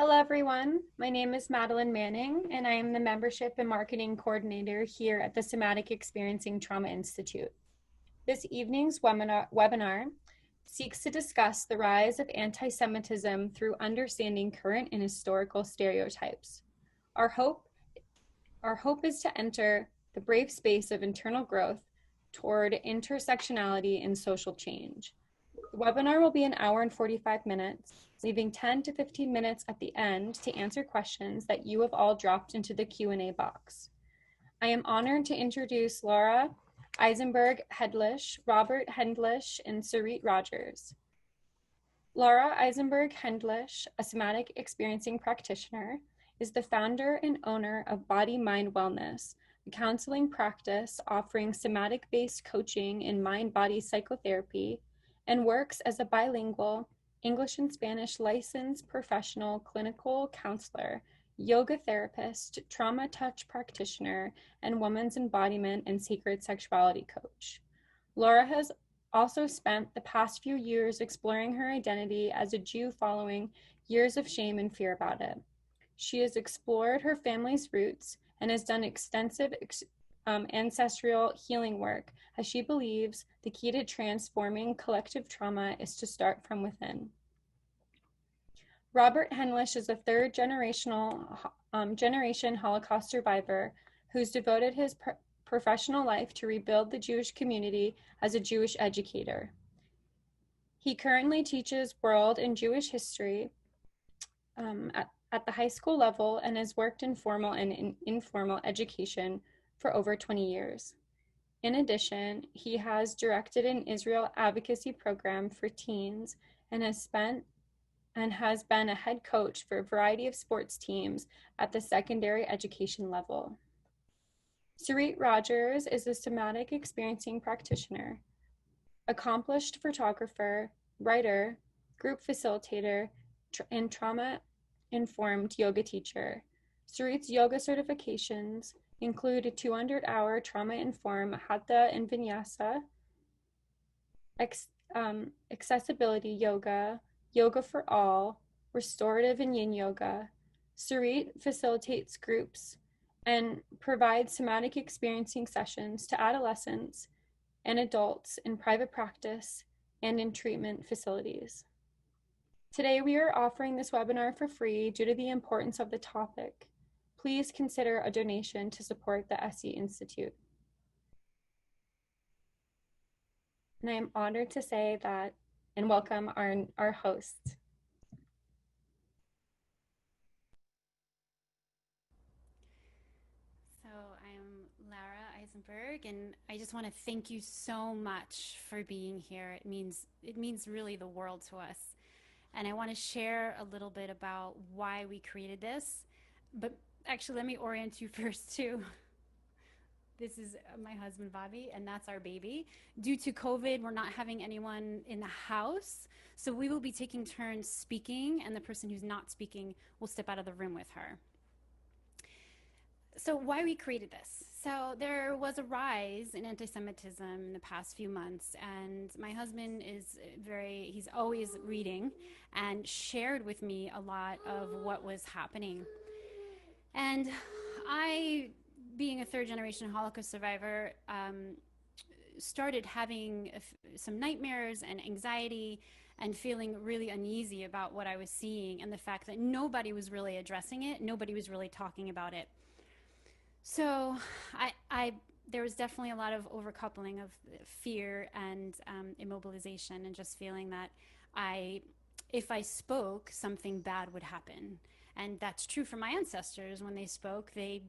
Hello, everyone. My name is Madeline Manning, and I am the Membership and Marketing Coordinator here at the Somatic Experiencing Trauma Institute. This evening's webinar seeks to discuss the rise of anti-Semitism through understanding current and historical stereotypes. Our hope is to enter the brave space of internal growth toward intersectionality and social change. The webinar will be an hour and 45 minutes, leaving 10 to 15 minutes at the end to answer questions that you have all dropped into the Q&A box. I am honored to introduce Laura Eisenberg-Hedlish, Robert Hendlish, and Sarit Rogers. Laura Eisenberg-Hendlish, a somatic experiencing practitioner, is the founder and owner of Body Mind Wellness, a counseling practice offering somatic-based coaching in mind-body psychotherapy, and works as a bilingual English and Spanish licensed professional clinical counselor, yoga therapist, trauma touch practitioner, and women's embodiment and sacred sexuality coach. Laura has also spent the past few years exploring her identity as a Jew following years of shame and fear about it. She has explored her family's roots and has done extensive ancestral healing work, as she believes the key to transforming collective trauma is to start from within. Robert Henlish is a third generation Holocaust survivor who's devoted his professional life to rebuild the Jewish community as a Jewish educator. He currently teaches world and Jewish history at the high school level and has worked in formal and informal education for over 20 years. In addition, he has directed an Israel advocacy program for teens and has been a head coach for a variety of sports teams at the secondary education level. Sarit Rogers is a somatic experiencing practitioner, accomplished photographer, writer, group facilitator, and trauma-informed yoga teacher. Sarit's yoga certifications include a 200-hour trauma-informed Hatha and Vinyasa, accessibility yoga, yoga for all, restorative and yin yoga. Sarit facilitates groups and provides somatic experiencing sessions to adolescents and adults in private practice and in treatment facilities. Today, we are offering this webinar for free due to the importance of the topic. Please consider a donation to support the SE Institute. And I am honored to say that and welcome our host. So I'm Lara Eisenberg, and I just want to thank you so much for being here. It means really the world to us. And I want to share a little bit about why we created this. But actually, let me orient you first too. This is my husband, Bobby, and that's our baby. Due to COVID, we're not having anyone in the house, so we will be taking turns speaking, and the person who's not speaking will step out of the room with her. So why we created this? So there was a rise in anti-Semitism in the past few months, and my husband he's always reading and shared with me a lot of what was happening. And I, being a third-generation Holocaust survivor, started having some nightmares and anxiety and feeling really uneasy about what I was seeing and the fact that nobody was really addressing it, nobody was really talking about it. So there was definitely a lot of overcoupling of fear and immobilization, and just feeling that if I spoke, something bad would happen. And that's true for my ancestors. When they spoke, they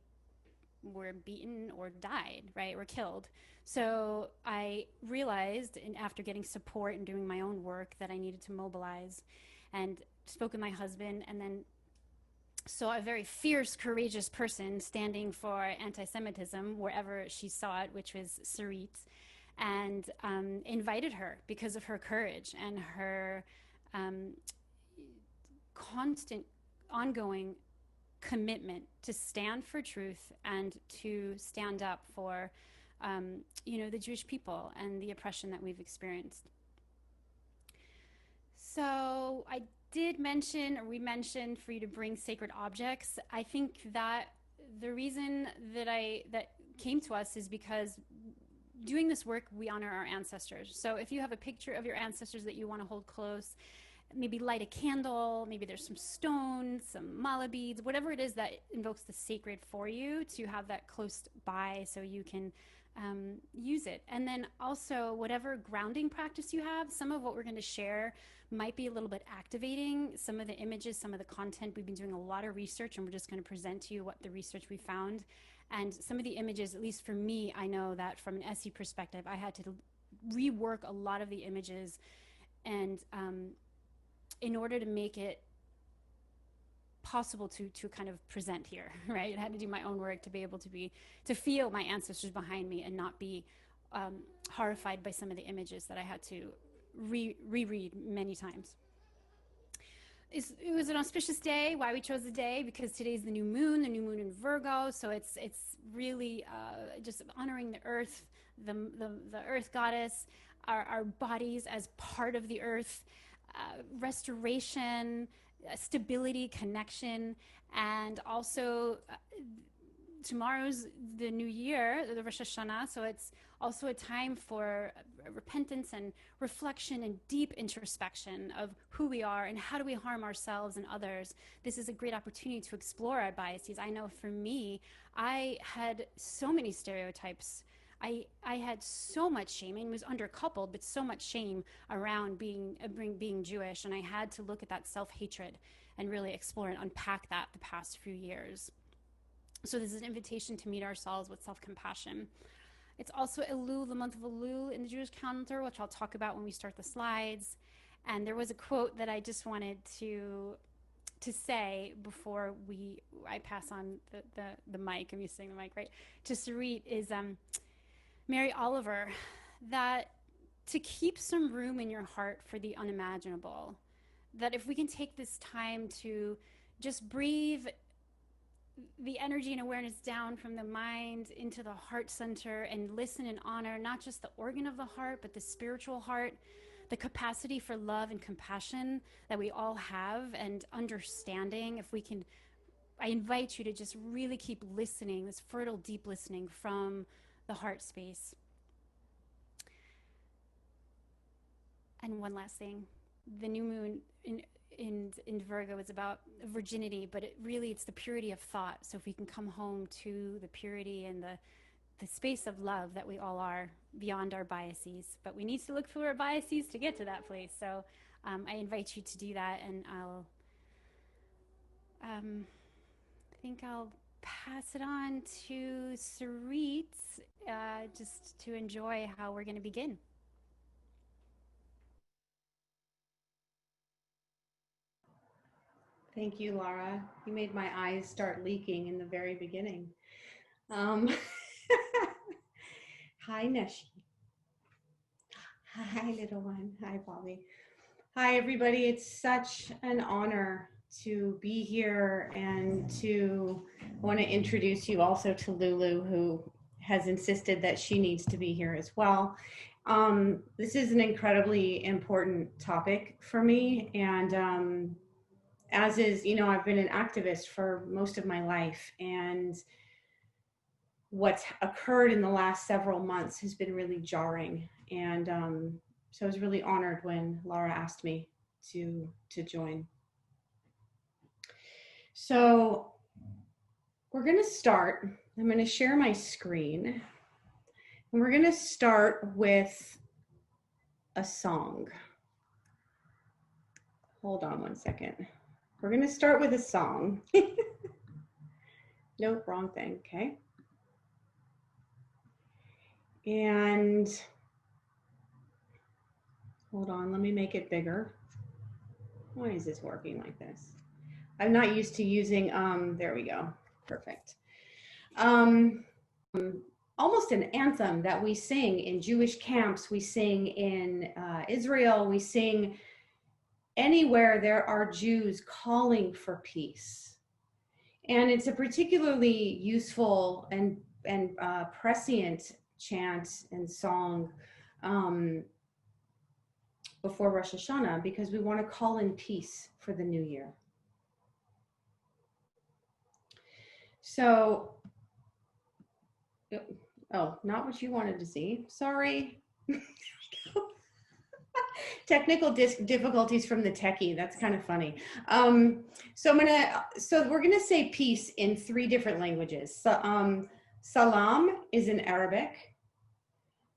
were beaten or died, right, or killed. So I realized, after getting support and doing my own work, that I needed to mobilize, and spoke with my husband, and then saw a very fierce, courageous person standing for anti-Semitism wherever she saw it, which was Sarit, and invited her because of her courage and her constant, ongoing commitment to stand for truth and to stand up for, the Jewish people and the oppression that we've experienced. So I did did mention, or we mentioned, for you to bring sacred objects. I think that the reason that came to us is because doing this work, we honor our ancestors. So if you have a picture of your ancestors that you want to hold close, maybe light a candle, maybe there's some stones, some mala beads, whatever it is that invokes the sacred for you, to have that close by so you can use it. And then also, whatever grounding practice you have, some of what we're going to share might be a little bit activating. Some of the images, some of the content, we've been doing a lot of research, and we're just going to present to you what the research we found. And some of the images, at least for me, I know that from an SE perspective, I had to rework a lot of the images, and in order to make it possible to kind of present here, right? I had to do my own work to be able to feel my ancestors behind me and not be horrified by some of the images that I had to reread many times. It was an auspicious day. Why we chose the day? Because today's the new moon in Virgo. So it's really just honoring the earth, the earth goddess, our bodies as part of the earth, restoration, stability, connection, and also tomorrow's the new year, the Rosh Hashanah, so it's also a time for repentance and reflection and deep introspection of who we are and how do we harm ourselves and others. This is a great opportunity to explore our biases. I know for me, I had so many stereotypes. I had so much shame, and it was undercoupled, but so much shame around being Jewish, and I had to look at that self-hatred and really explore and unpack that the past few years. So this is an invitation to meet ourselves with self-compassion. It's also Elul, the month of Elul in the Jewish calendar, which I'll talk about when we start the slides. And there was a quote that I just wanted to say before I pass on the mic. I'm using the mic, right? To Sarit is Mary Oliver, that to keep some room in your heart for the unimaginable, that if we can take this time to just breathe the energy and awareness down from the mind into the heart center and listen and honor not just the organ of the heart, but the spiritual heart, the capacity for love and compassion that we all have, and understanding. If we can, I invite you to just really keep listening, this fertile, deep listening from the heart space. And one last thing, the new moon in Virgo is about virginity, but it's the purity of thought. So if we can come home to the purity and the space of love that we all are, beyond our biases, but we need to look through our biases to get to that place. So I invite you to do that, and I think I'll pass it on to Sarit just to enjoy how we're going to begin. Thank you, Laura. You made my eyes start leaking in the very beginning. Hi, Neshi. Hi, little one. Hi, Bobby. Hi, everybody. It's such an honor to be here, and I want to introduce you also to Lulu, who has insisted that she needs to be here as well. This is an incredibly important topic for me, and as is, I've been an activist for most of my life, and what's occurred in the last several months has been really jarring. And so I was really honored when Laura asked me to join. So we're going to start. I'm going to share my screen, and we're going to start with a song. Hold on one second. We're going to start with a song. Nope, wrong thing. Okay. And hold on, let me make it bigger. Why is this working like this? I'm not used to using, there we go. Perfect. Almost an anthem that we sing in Jewish camps, we sing in Israel, we sing anywhere there are Jews calling for peace. And it's a particularly useful and prescient chant and song before Rosh Hashanah because we want to call in peace for the new year. So, oh, not what you wanted to see. Sorry. Technical difficulties from the techie. That's kind of funny. So we're gonna say peace in 3 different languages. So, salam is in Arabic,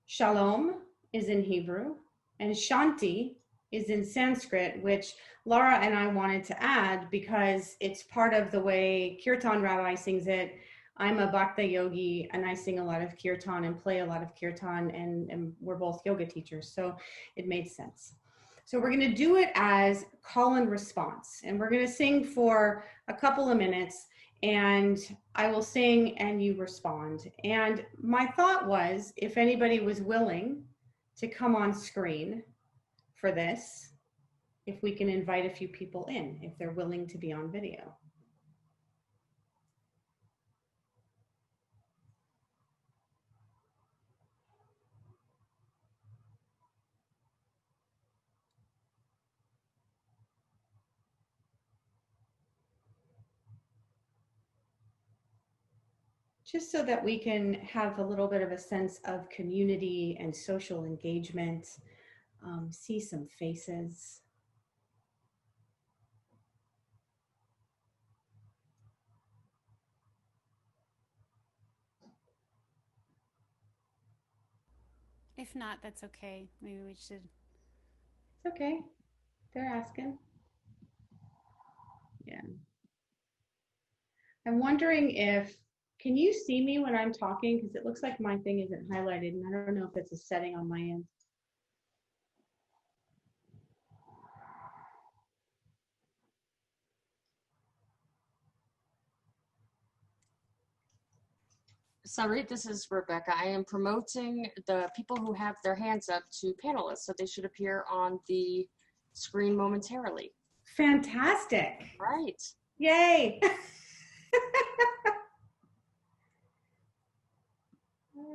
shalom is in Hebrew, and shanti is in Sanskrit, which Laura and I wanted to add because it's part of the way Kirtan Rabbi sings it. I'm a Bhakta yogi and I sing a lot of kirtan and play a lot of kirtan, and we're both yoga teachers, so it made sense. So we're going to do it as call and response, and we're going to sing for a couple of minutes, and I will sing and you respond. And my thought was, if anybody was willing to come on screen for this, if we can invite a few people in, if they're willing to be on video. Just so that we can have a little bit of a sense of community and social engagement, see some faces. If not, that's okay. Maybe we should. It's okay. They're asking. Yeah. I'm wondering if, can you see me when I'm talking? Because it looks like my thing isn't highlighted, and I don't know if it's a setting on my end. Sarit, this is Rebecca. I am promoting the people who have their hands up to panelists, so they should appear on the screen momentarily. Fantastic. Right. Yay.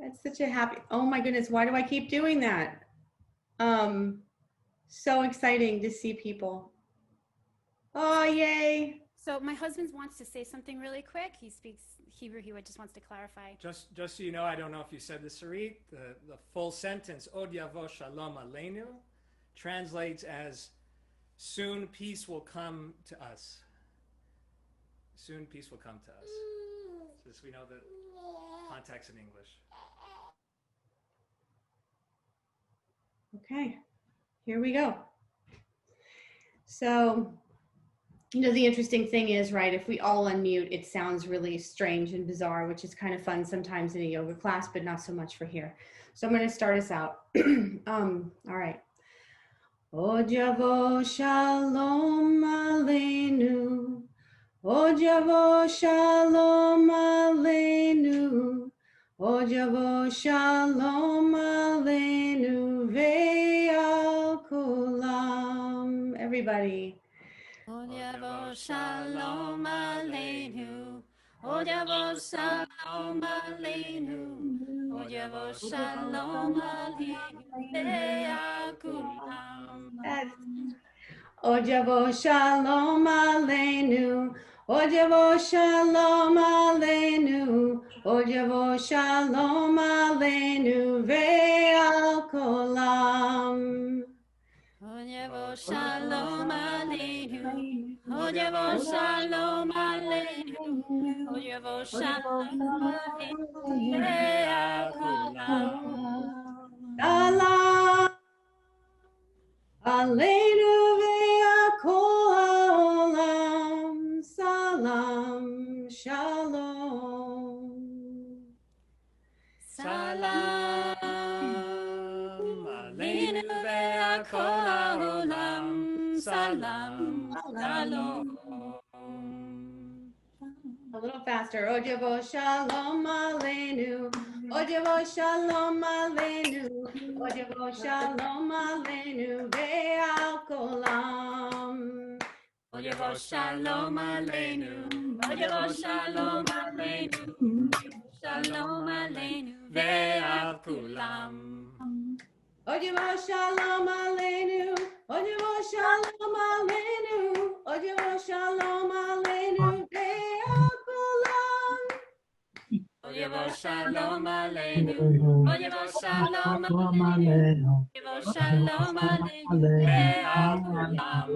It's such a happy, oh my goodness, why do I keep doing that? So exciting to see people. Oh, yay. So my husband wants to say something really quick. He speaks Hebrew. He just wants to clarify. Just so you know, I don't know if you said this, Sarit, the full sentence, Od yavo shalom aleinu, translates as, soon peace will come to us. Soon peace will come to us. Just so we know the context in English. Okay, here we go. So, you know, the interesting thing is, right, if we all unmute, it sounds really strange and bizarre, which is kind of fun sometimes in a yoga class, but not so much for here. So I'm going to start us out. All right. Od yavo shalom aleinu. Od yavo shalom aleinu. Od yavo shalom aleinu ve'al kulam. Everybody. Od yavo shalom aleinu. Od yavo shalom aleinu. Od yavo shalom aleinu. Ve'al kulam. Od yavo shalom aleinu. Od yavo shalom aleinu. Od yavo shalom aleinu ve'al kolam. Od yavo shalom aleinu. Od yavo shalom aleinu. Od yavo shalom aleinu ve'al kulam. Salam aleinu ve'al kol ha'olam. Salam shalom. Salam aleinu ve'al kol ha'olam. Salam shalom. A little faster. Od yavo shalom aleinu. Od yavo shalom aleinu. Od yavo shalom aleinu ve'al kolam. Od yavo shalom aleinu. Od yavo shalom aleinu. Shalom aleinu Ve'al kulam. Ojevo shalom aleinu. Ojevo shalom aleinu. Ojevo shalom aleinu. Ve'akulam. Oyevo shalom aleinu. Oyevo shalom Aleinu. Shalom aleinu. ve'al kulam.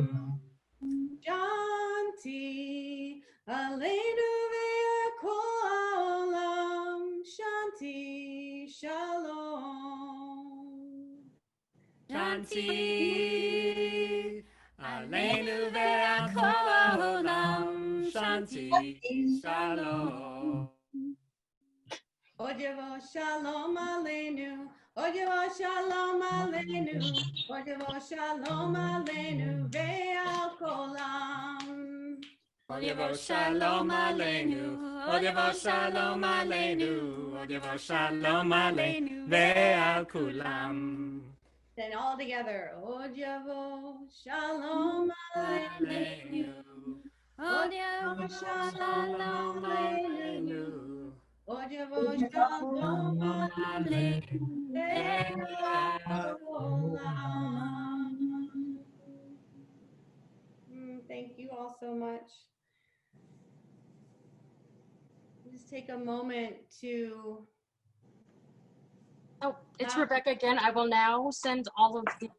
Shanti aleinu ve'akol haolam. Shanti shalom. Shanti aleinu ve'akol haolam. Shanti shalom. Ojevo shalom aleinu. Ojevo shalom aleinu. Ojevo shalom aleinu ve'al kolam. Oyevo shalom aleinu. Oyevo shalom aleinu. Oyevo shalom aleinu ve'al kulam. Then all together. Ojevo shalom aleinu. Ojevo shalom aleinu. Ojevo shalom aleinu ve'al kolam. Thank you all so much. Just take a moment to. Oh, it's Rebecca again. I will now send all of the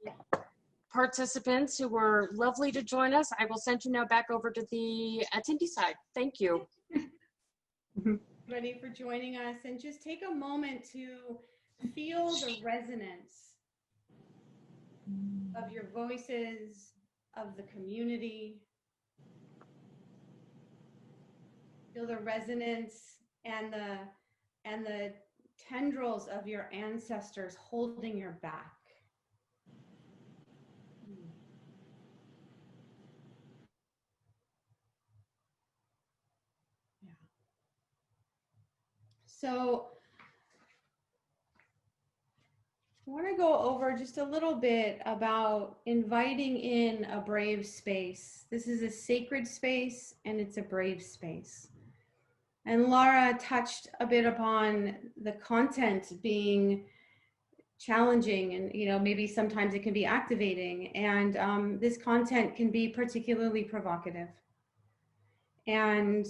participants who were lovely to join us. I will send you now back over to the attendee side. Thank you. Ready for joining us, and just take a moment to feel the resonance of your voices, of the community. Feel the resonance and the tendrils of your ancestors holding your back. Yeah. So I want to go over just a little bit about inviting in a brave space. This is a sacred space and it's a brave space. And Laura touched a bit upon the content being challenging, and maybe sometimes it can be activating, and this content can be particularly provocative. And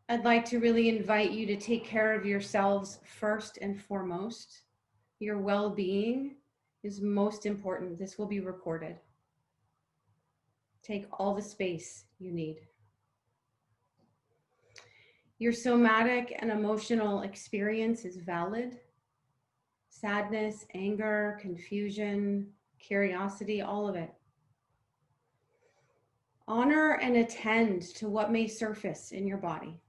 I'd like to really invite you to take care of yourselves first and foremost. Your well-being is most important. This will be recorded. Take all the space you need. Your somatic and emotional experience is valid. Sadness, anger, confusion, curiosity, all of it. Honor and attend to what may surface in your body.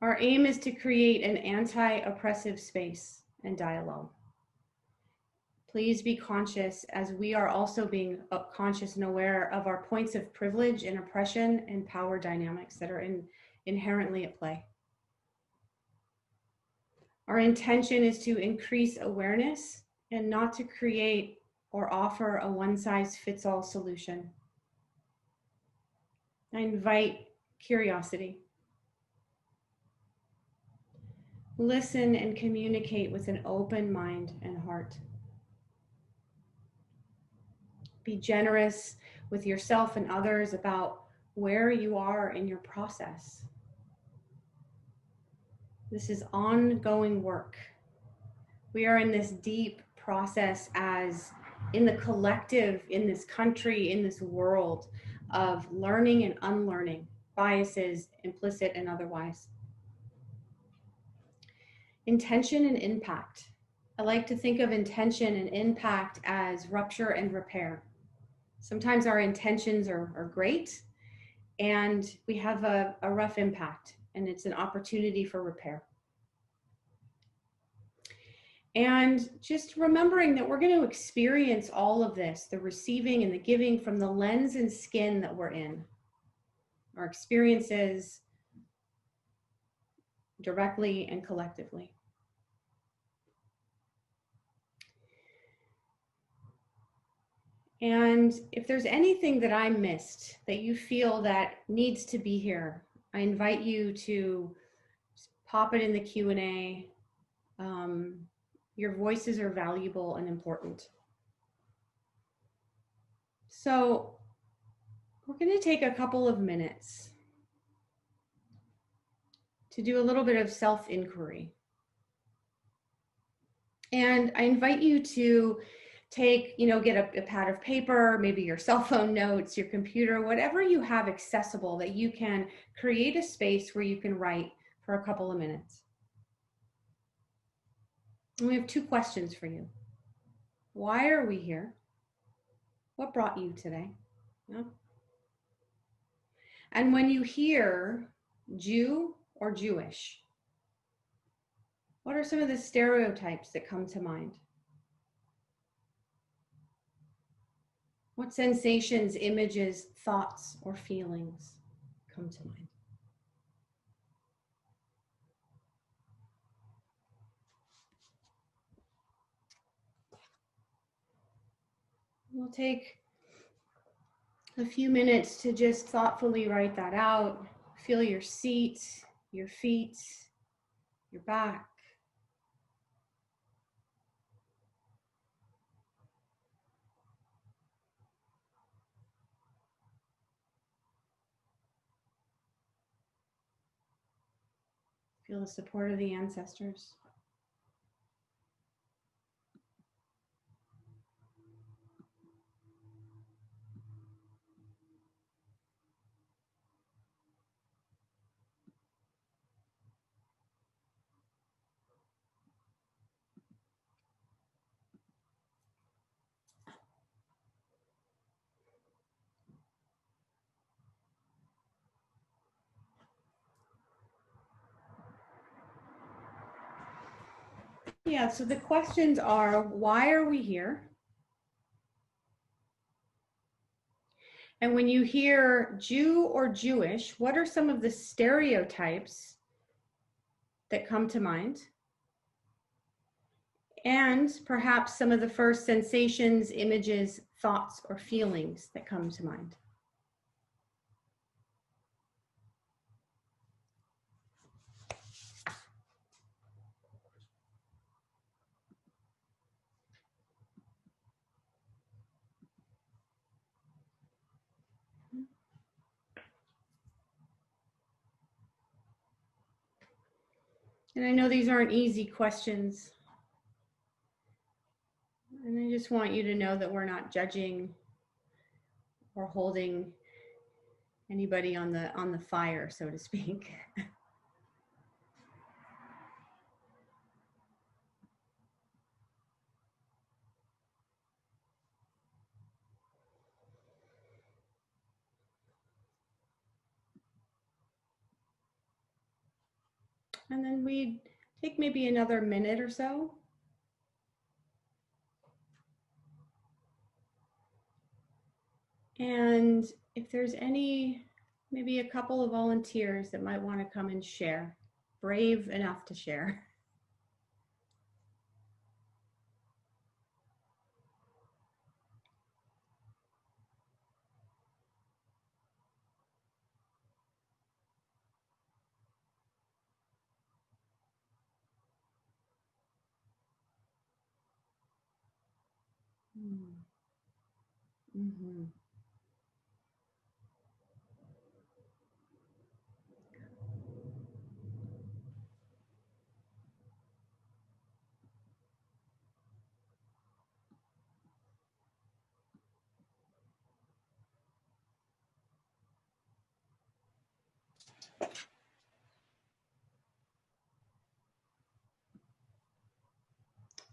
Our aim is to create an anti-oppressive space and dialogue. Please be conscious, as we are also being conscious and aware of our points of privilege and oppression and power dynamics that are inherently at play. Our intention is to increase awareness and not to create or offer a one-size-fits-all solution. I invite curiosity. Listen and communicate with an open mind and heart. Be generous with yourself and others about where you are in your process. This is ongoing work. We are in this deep process as in the collective, in this country, in this world of learning and unlearning, biases, implicit and otherwise. Intention and impact. I like to think of intention and impact as rupture and repair. Sometimes our intentions are great and we have a rough impact, and it's an opportunity for repair. And just remembering that we're going to experience all of this, the receiving and the giving, from the lens and skin that we're in. Our experiences directly and collectively. And if there's anything that I missed that you feel that needs to be here, I invite you to pop it in the Q&A. Your voices are valuable and important. So we're going to take a couple of minutes to do a little bit of self-inquiry. And I invite you to take, get a pad of paper, maybe your cell phone notes, your computer, whatever you have accessible that you can create a space where you can write for a couple of minutes. And we have two questions for you. Why are we here? What brought you today? Yeah. And when you hear Jew or Jewish, what are some of the stereotypes that come to mind? What sensations, images, thoughts, or feelings come to mind? We'll take a few minutes to just thoughtfully write that out. Feel your seat, your feet, your back. Feel the support of the ancestors. Yeah, so the questions are, why are we here? And when you hear Jew or Jewish, what are some of the stereotypes that come to mind? And perhaps some of the first sensations, images, thoughts, or feelings that come to mind. And I know these aren't easy questions. And I just want you to know that we're not judging or holding anybody on the fire, so to speak. And then we take maybe another minute or so. And if there's maybe a couple of volunteers that might want to come and share, brave enough to share. Mm-hmm.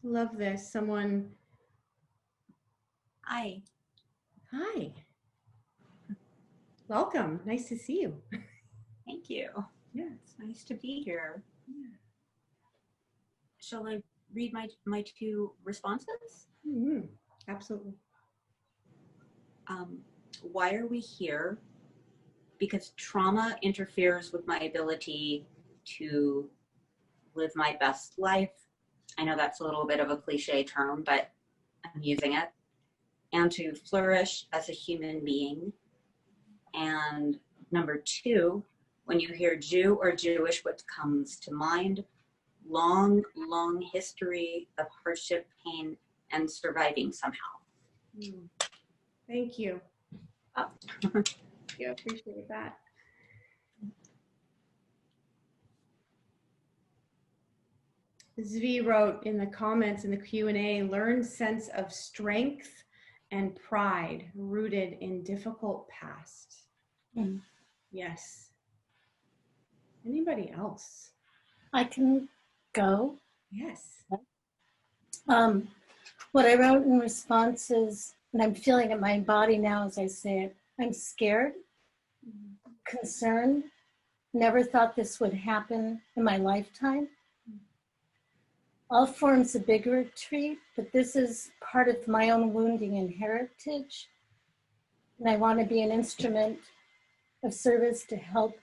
Love this. Someone. Hi. Hi. Welcome. Nice to see you. Thank you. Yeah. It's nice to be here. Yeah. Shall I read my two responses? Mm-hmm. Absolutely. Why are we here? Because trauma interferes with my ability to live my best life. I know that's a little bit of a cliche term, but I'm using it. And to flourish as a human being. And number two, when you hear Jew or Jewish, what comes to mind? long, long history of hardship, pain, and surviving somehow. Thank you. Yeah, appreciate that. Zvi wrote in the comments in the Q&A, learned sense of strength and pride rooted in difficult past. Mm. Yes. Anybody else? I can go. Yes. What I wrote in response is, and I'm feeling it in my body now as I say it, I'm scared, concerned, never thought this would happen in my lifetime. All forms of bigotry, but this is part of my own wounding and heritage. And I want to be an instrument of service to help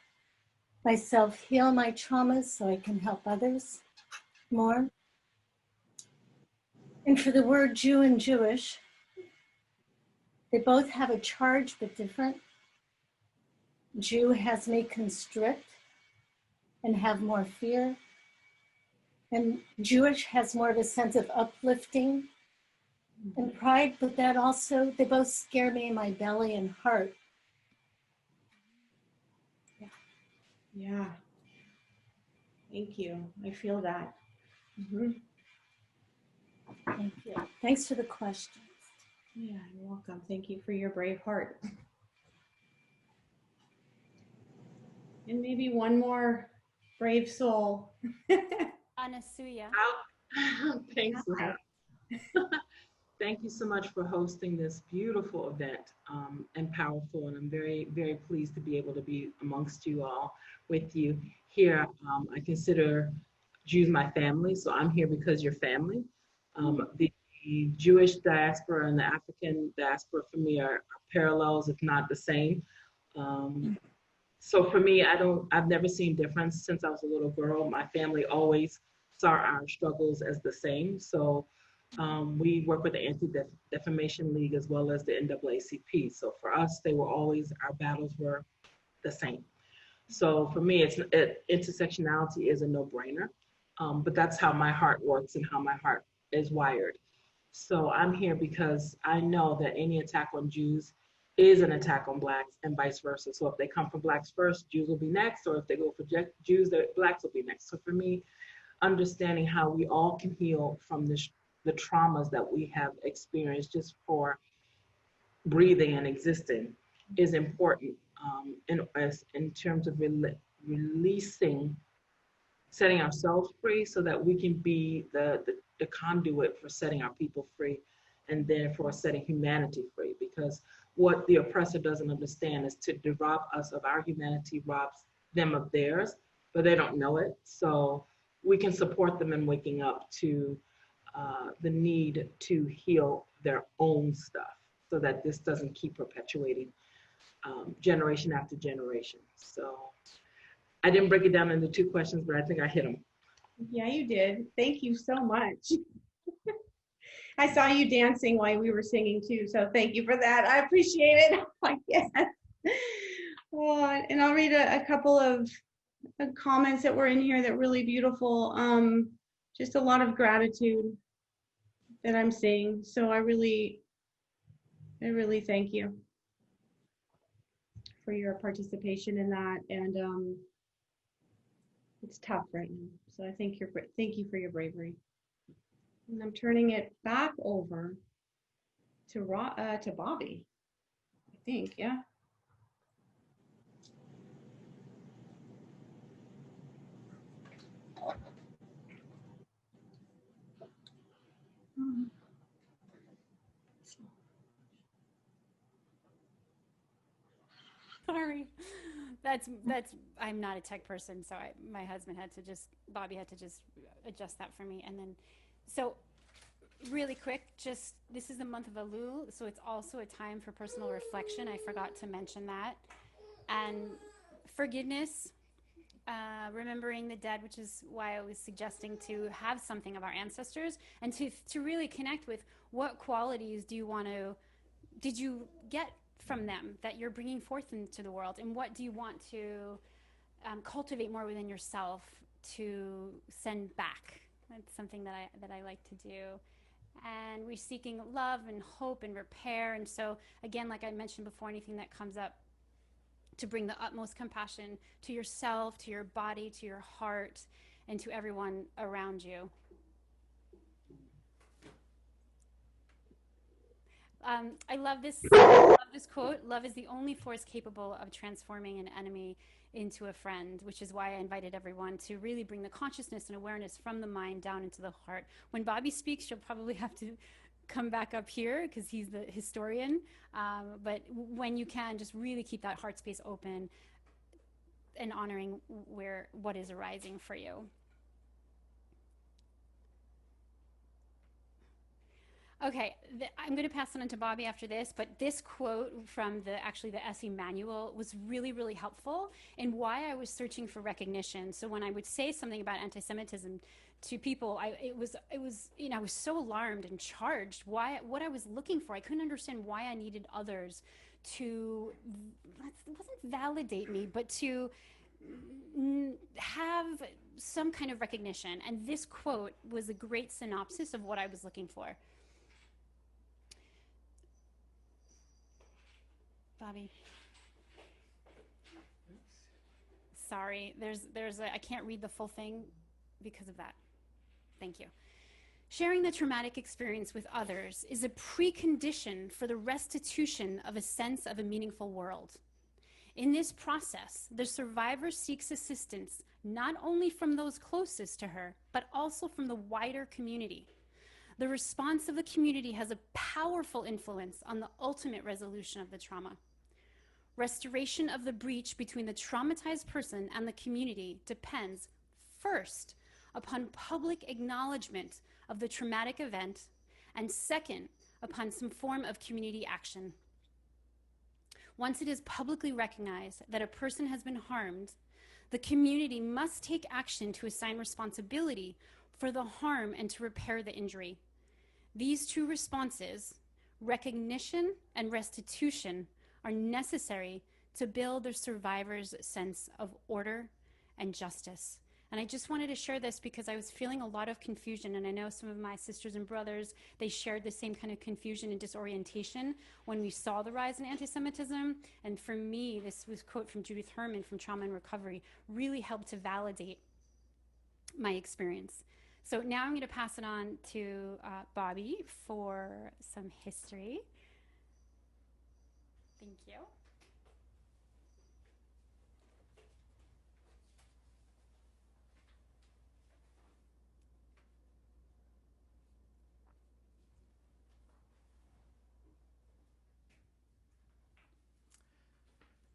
myself heal my traumas so I can help others more. And for the word Jew and Jewish, they both have a charge but different. Jew has me constrict and have more fear. And Jewish has more of a sense of uplifting and pride, but that also, they both scare me in my belly and heart. Yeah. Thank you. I feel that. Mm-hmm. Thank you. Thanks for the questions. Yeah, you're welcome. Thank you for your brave heart. And maybe one more brave soul. Anasuya. Thanks, Laura. Thank you so much for hosting this beautiful event and powerful. And I'm very, very pleased to be able to be amongst you all with you here. I consider Jews my family, so I'm here because you're family. The Jewish diaspora and the African diaspora for me are parallels, if not the same. So for me, I've never seen difference since I was a little girl. My family always saw our struggles as the same. So we work with the Anti-Defamation League as well as the NAACP. So for us, our battles were the same. So for me, intersectionality is a no-brainer, but that's how my heart works and how my heart is wired. So I'm here because I know that any attack on Jews is an attack on Blacks and vice versa. So if they come from Blacks first, Jews will be next, or if they go for Jews, Blacks will be next. So for me, understanding how we all can heal from the traumas that we have experienced just for breathing and existing is important in terms of releasing, setting ourselves free so that we can be the conduit for setting our people free and therefore setting humanity free. Because what the oppressor doesn't understand is to rob us of our humanity robs them of theirs, but they don't know it. So we can support them in waking up to the need to heal their own stuff so that this doesn't keep perpetuating generation after generation. So I didn't break it down into 2 questions, but I think I hit them. Yeah, you did. Thank you so much. I saw you dancing while we were singing too, so thank you for that. I appreciate it. Yes. Oh, and I'll read a couple of comments that were in here that really beautiful. Just a lot of gratitude that I'm seeing. So I really thank you for your participation in that. And it's tough right now. So I thank you for your bravery. And I'm turning it back over to Bobby, I think, yeah. Sorry. I'm not a tech person, so my husband Bobby had to just adjust that for me. And then, so really quick, this is the month of Elul, so it's also a time for personal reflection. I forgot to mention that. And forgiveness, remembering the dead, which is why I was suggesting to have something of our ancestors and to really connect with what qualities did you get from them that you're bringing forth into the world, and what do you want to cultivate more within yourself to send back. That's something that I like to do. And we're seeking love and hope and repair. And so, again, like I mentioned before, anything that comes up, to bring the utmost compassion to yourself, to your body, to your heart, and to everyone around you. I love this quote. Love is the only force capable of transforming an enemy into a friend, which is why I invited everyone to really bring the consciousness and awareness from the mind down into the heart. When Bobby speaks, you'll probably have to come back up here because he's the historian. But when you can, just really keep that heart space open and honoring what is arising for you. Okay, I'm going to pass it on to Bobby after this, but this quote from the SE manual was really, really helpful in why I was searching for recognition. So when I would say something about anti-Semitism to people, I was so alarmed and charged. What I was looking for, I couldn't understand why I needed others to, it wasn't validate me, but to have some kind of recognition. And this quote was a great synopsis of what I was looking for. Bobby. Sorry, I can't read the full thing because of that. Thank you. Sharing the traumatic experience with others is a precondition for the restitution of a sense of a meaningful world. In this process, the survivor seeks assistance not only from those closest to her, but also from the wider community. The response of the community has a powerful influence on the ultimate resolution of the trauma. Restoration of the breach between the traumatized person and the community depends, first, upon public acknowledgement of the traumatic event, and second, upon some form of community action. Once it is publicly recognized that a person has been harmed, the community must take action to assign responsibility for the harm and to repair the injury. These two responses, recognition and restitution, are necessary to build the survivor's sense of order and justice. And I just wanted to share this because I was feeling a lot of confusion, and I know some of my sisters and brothers, they shared the same kind of confusion and disorientation when we saw the rise in anti-Semitism. And for me, this was a quote from Judith Herman from Trauma and Recovery, really helped to validate my experience. So now I'm going to pass it on to Bobby for some history. Thank you.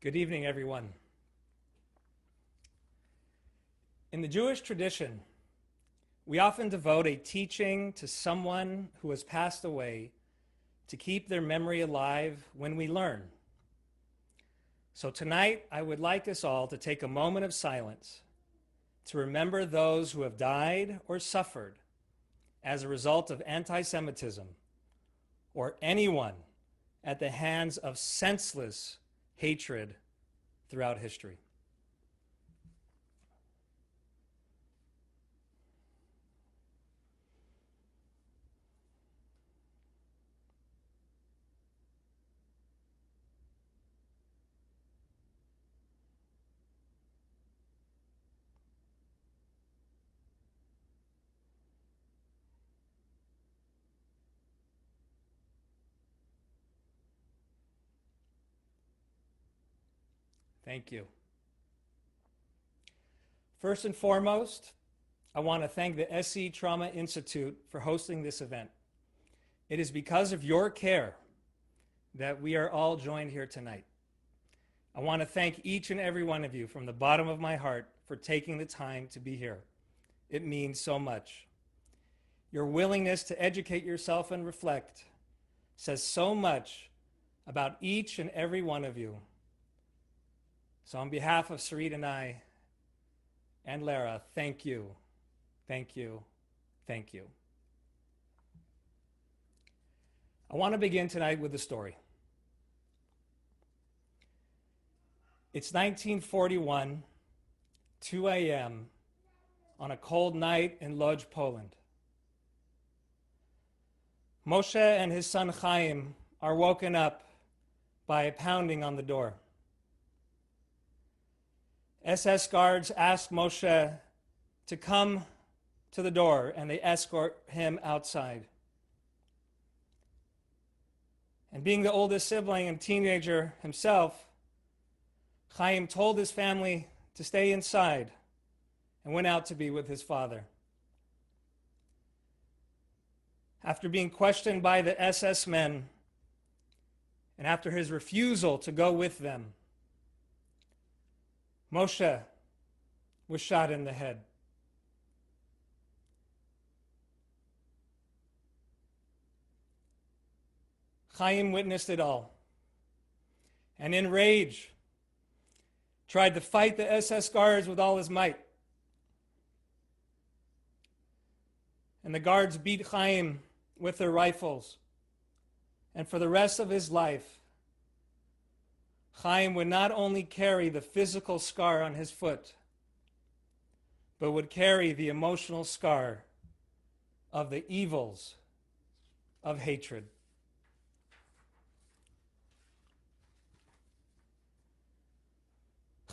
Good evening, everyone. In the Jewish tradition, we often devote a teaching to someone who has passed away to keep their memory alive when we learn. So tonight, I would like us all to take a moment of silence to remember those who have died or suffered as a result of anti-Semitism or anyone at the hands of senseless hatred throughout history. Thank you. First and foremost, I want to thank the SE Trauma Institute for hosting this event. It is because of your care that we are all joined here tonight. I want to thank each and every one of you from the bottom of my heart for taking the time to be here. It means so much. Your willingness to educate yourself and reflect says so much about each and every one of you. So on behalf of Sarit and I and Lara, thank you, thank you, thank you. I want to begin tonight with a story. It's 1941, 2 a.m., on a cold night in Lodz, Poland. Moshe and his son Chaim are woken up by a pounding on the door. SS guards ask Moshe to come to the door, and they escort him outside. And being the oldest sibling and teenager himself, Chaim told his family to stay inside and went out to be with his father. After being questioned by the SS men, and after his refusal to go with them, Moshe was shot in the head. Chaim witnessed it all, and in rage, tried to fight the SS guards with all his might. And the guards beat Chaim with their rifles. And for the rest of his life, Chaim would not only carry the physical scar on his foot, but would carry the emotional scar of the evils of hatred.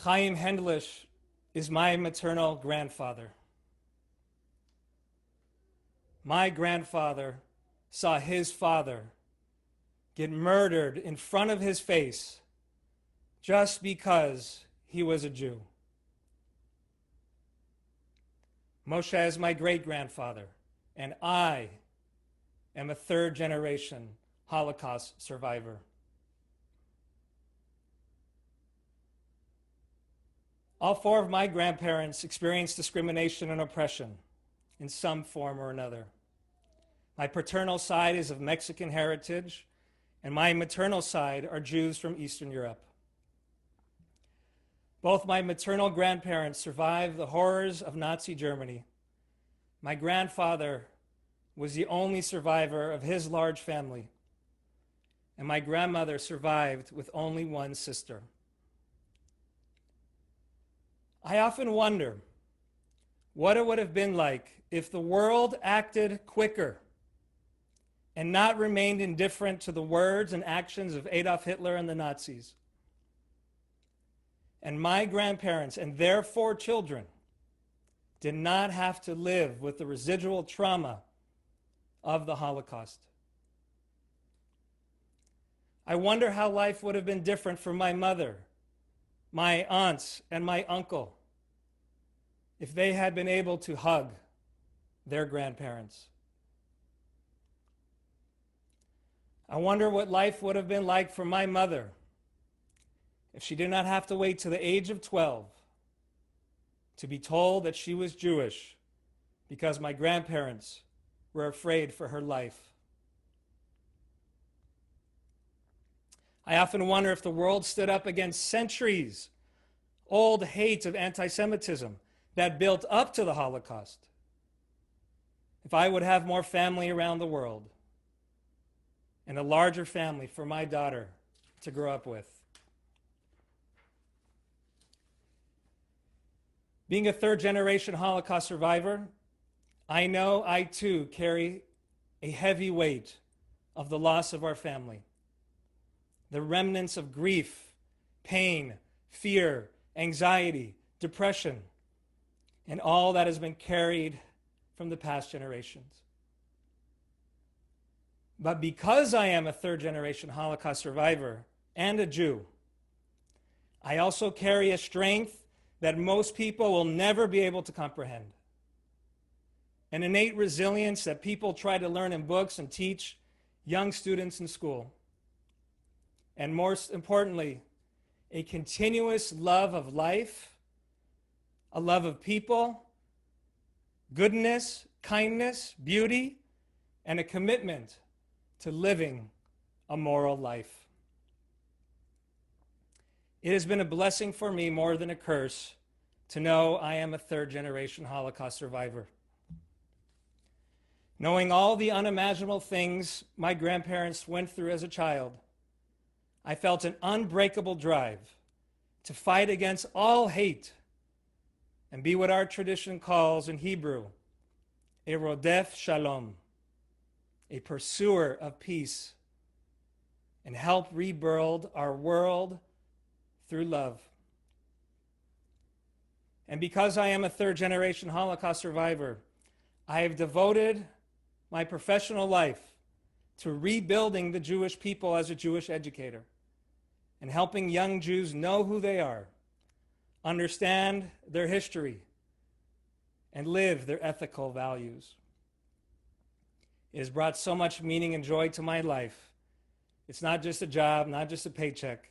Chaim Hendlish is my maternal grandfather. My grandfather saw his father get murdered in front of his face just because he was a Jew. Moshe is my great-grandfather, and I am a third-generation Holocaust survivor. All four of my grandparents experienced discrimination and oppression in some form or another. My paternal side is of Mexican heritage, and my maternal side are Jews from Eastern Europe. Both my maternal grandparents survived the horrors of Nazi Germany. My grandfather was the only survivor of his large family, and my grandmother survived with only one sister. I often wonder what it would have been like if the world acted quicker and not remained indifferent to the words and actions of Adolf Hitler and the Nazis. And my grandparents and their 4 children did not have to live with the residual trauma of the Holocaust. I wonder how life would have been different for my mother, my aunts, and my uncle if they had been able to hug their grandparents. I wonder what life would have been like for my mother if she did not have to wait to the age of 12 to be told that she was Jewish because my grandparents were afraid for her life. I often wonder if the world stood up against centuries-old hate of anti-Semitism that built up to the Holocaust, if I would have more family around the world and a larger family for my daughter to grow up with. Being a third-generation Holocaust survivor, I know I too carry a heavy weight of the loss of our family, the remnants of grief, pain, fear, anxiety, depression, and all that has been carried from the past generations. But because I am a third-generation Holocaust survivor and a Jew, I also carry a strength that most people will never be able to comprehend. An innate resilience that people try to learn in books and teach young students in school. And most importantly, a continuous love of life, a love of people, goodness, kindness, beauty, and a commitment to living a moral life. It has been a blessing for me more than a curse to know I am a third-generation Holocaust survivor. Knowing all the unimaginable things my grandparents went through as a child, I felt an unbreakable drive to fight against all hate and be what our tradition calls in Hebrew, a rodef shalom, a pursuer of peace, and help rebuild our world through love. And because I am a third-generation Holocaust survivor, I have devoted my professional life to rebuilding the Jewish people as a Jewish educator and helping young Jews know who they are, understand their history, and live their ethical values. It has brought so much meaning and joy to my life. It's not just a job, not just a paycheck,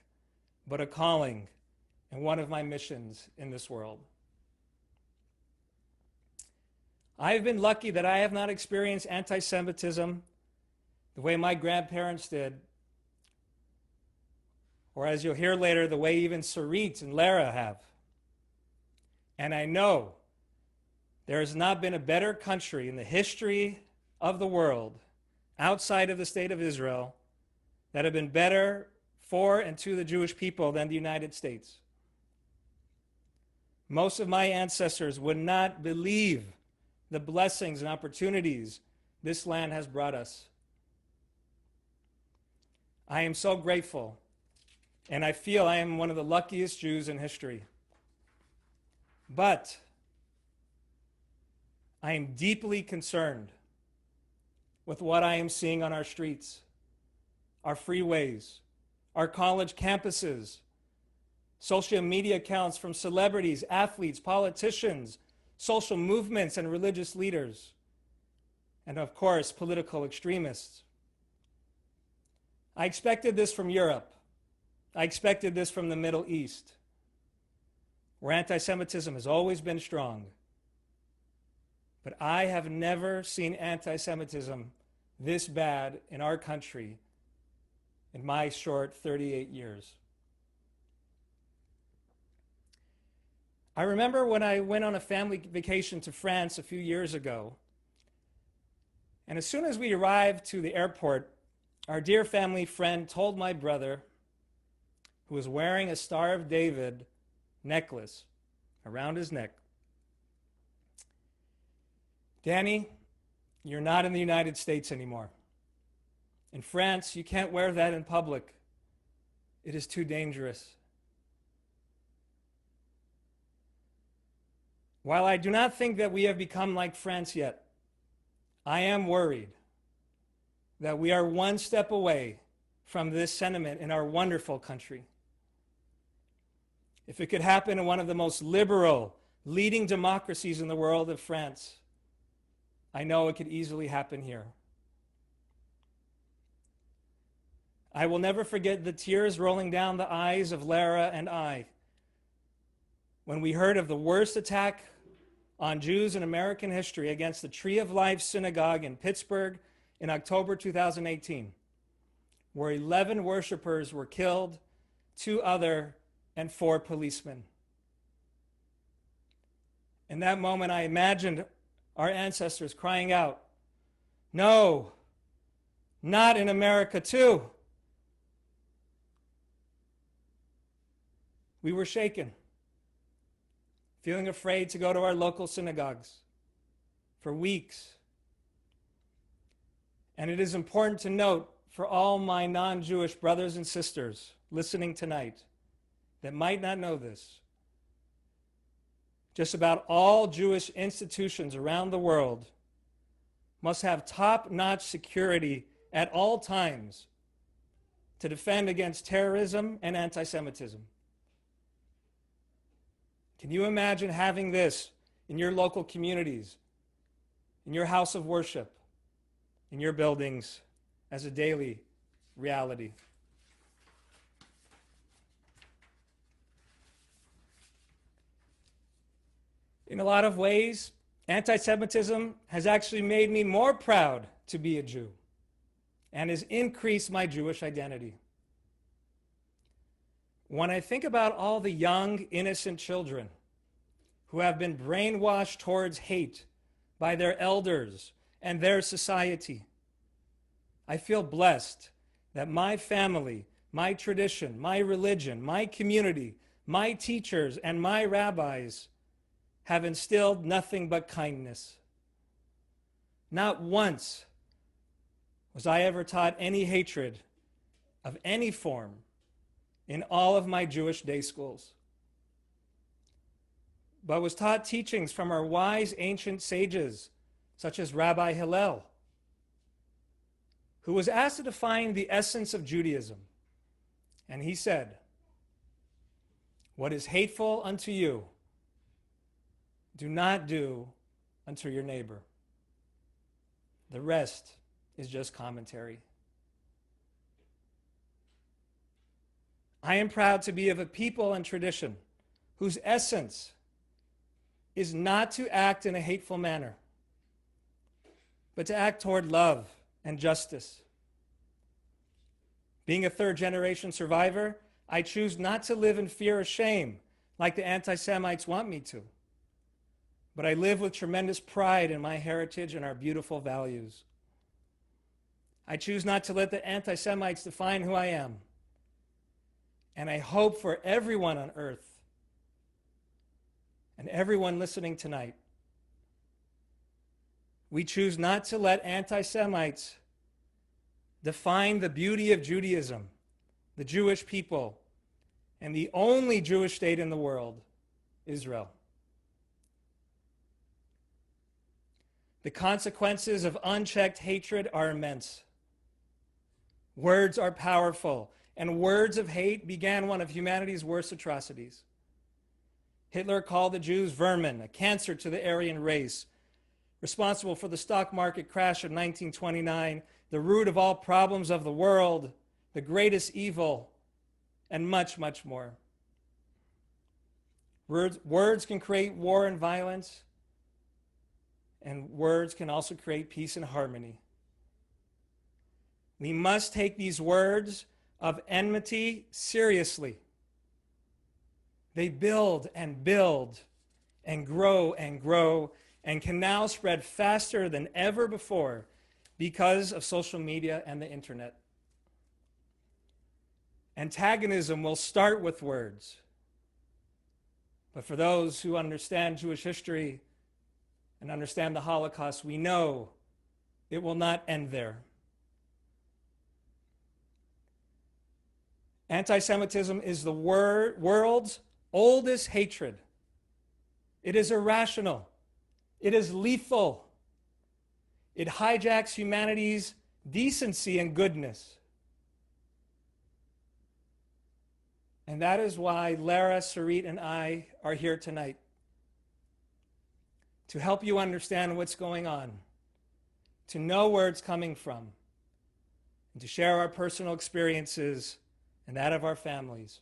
but a calling and one of my missions in this world. I've been lucky that I have not experienced anti-Semitism the way my grandparents did, or as you'll hear later, the way even Sarit and Lara have. And I know there has not been a better country in the history of the world outside of the state of Israel that have been better for and to the Jewish people than the United States. Most of my ancestors would not believe the blessings and opportunities this land has brought us. I am so grateful, and I feel I am one of the luckiest Jews in history. But I am deeply concerned with what I am seeing on our streets, our freeways, our college campuses, social media accounts from celebrities, athletes, politicians, social movements and religious leaders, and of course, political extremists. I expected this from Europe. I expected this from the Middle East, where anti-Semitism has always been strong. But I have never seen anti-Semitism this bad in our country in my short 38 years. I remember when I went on a family vacation to France a few years ago, and as soon as we arrived to the airport, our dear family friend told my brother, who was wearing a Star of David necklace around his neck, "Danny, you're not in the United States anymore. In France, you can't wear that in public. It is too dangerous." While I do not think that we have become like France yet, I am worried that we are one step away from this sentiment in our wonderful country. If it could happen in one of the most liberal, leading democracies in the world of France, I know it could easily happen here. I will never forget the tears rolling down the eyes of Lara and I when we heard of the worst attack on Jews in American history against the Tree of Life Synagogue in Pittsburgh in October 2018, where 11 worshipers were killed, 2 other, and 4 policemen. In that moment, I imagined our ancestors crying out, "No, not in America too." We were shaken, feeling afraid to go to our local synagogues for weeks. And it is important to note for all my non-Jewish brothers and sisters listening tonight that might not know this, just about all Jewish institutions around the world must have top-notch security at all times to defend against terrorism and anti-Semitism. Can you imagine having this in your local communities, in your house of worship, in your buildings as a daily reality? In a lot of ways, anti-Semitism has actually made me more proud to be a Jew and has increased my Jewish identity. When I think about all the young, innocent children who have been brainwashed towards hate by their elders and their society, I feel blessed that my family, my tradition, my religion, my community, my teachers, and my rabbis have instilled nothing but kindness. Not once was I ever taught any hatred of any form in all of my Jewish day schools, but was taught teachings from our wise ancient sages, such as Rabbi Hillel, who was asked to define the essence of Judaism. And he said, "What is hateful unto you, do not do unto your neighbor. The rest is just commentary." I am proud to be of a people and tradition whose essence is not to act in a hateful manner, but to act toward love and justice. Being a third-generation survivor, I choose not to live in fear or shame like the anti-Semites want me to, but I live with tremendous pride in my heritage and our beautiful values. I choose not to let the anti-Semites define who I am, and I hope for everyone on earth and everyone listening tonight, we choose not to let anti-Semites define the beauty of Judaism, the Jewish people, and the only Jewish state in the world, Israel. The consequences of unchecked hatred are immense. Words are powerful, and words of hate began one of humanity's worst atrocities. Hitler called the Jews vermin, a cancer to the Aryan race, responsible for the stock market crash of 1929, the root of all problems of the world, the greatest evil, and much, much more. Words can create war and violence, and words can also create peace and harmony. We must take these words of enmity seriously. They build and build and grow and can now spread faster than ever before because of social media and the internet. Antagonism will start with words. But for those who understand Jewish history and understand the Holocaust, we know it will not end there. Anti-Semitism is the world's oldest hatred. It is irrational. It is lethal. It hijacks humanity's decency and goodness. And that is why Lara, Sarit, and I are here tonight, to help you understand what's going on, to know where it's coming from, and to share our personal experiences and that of our families.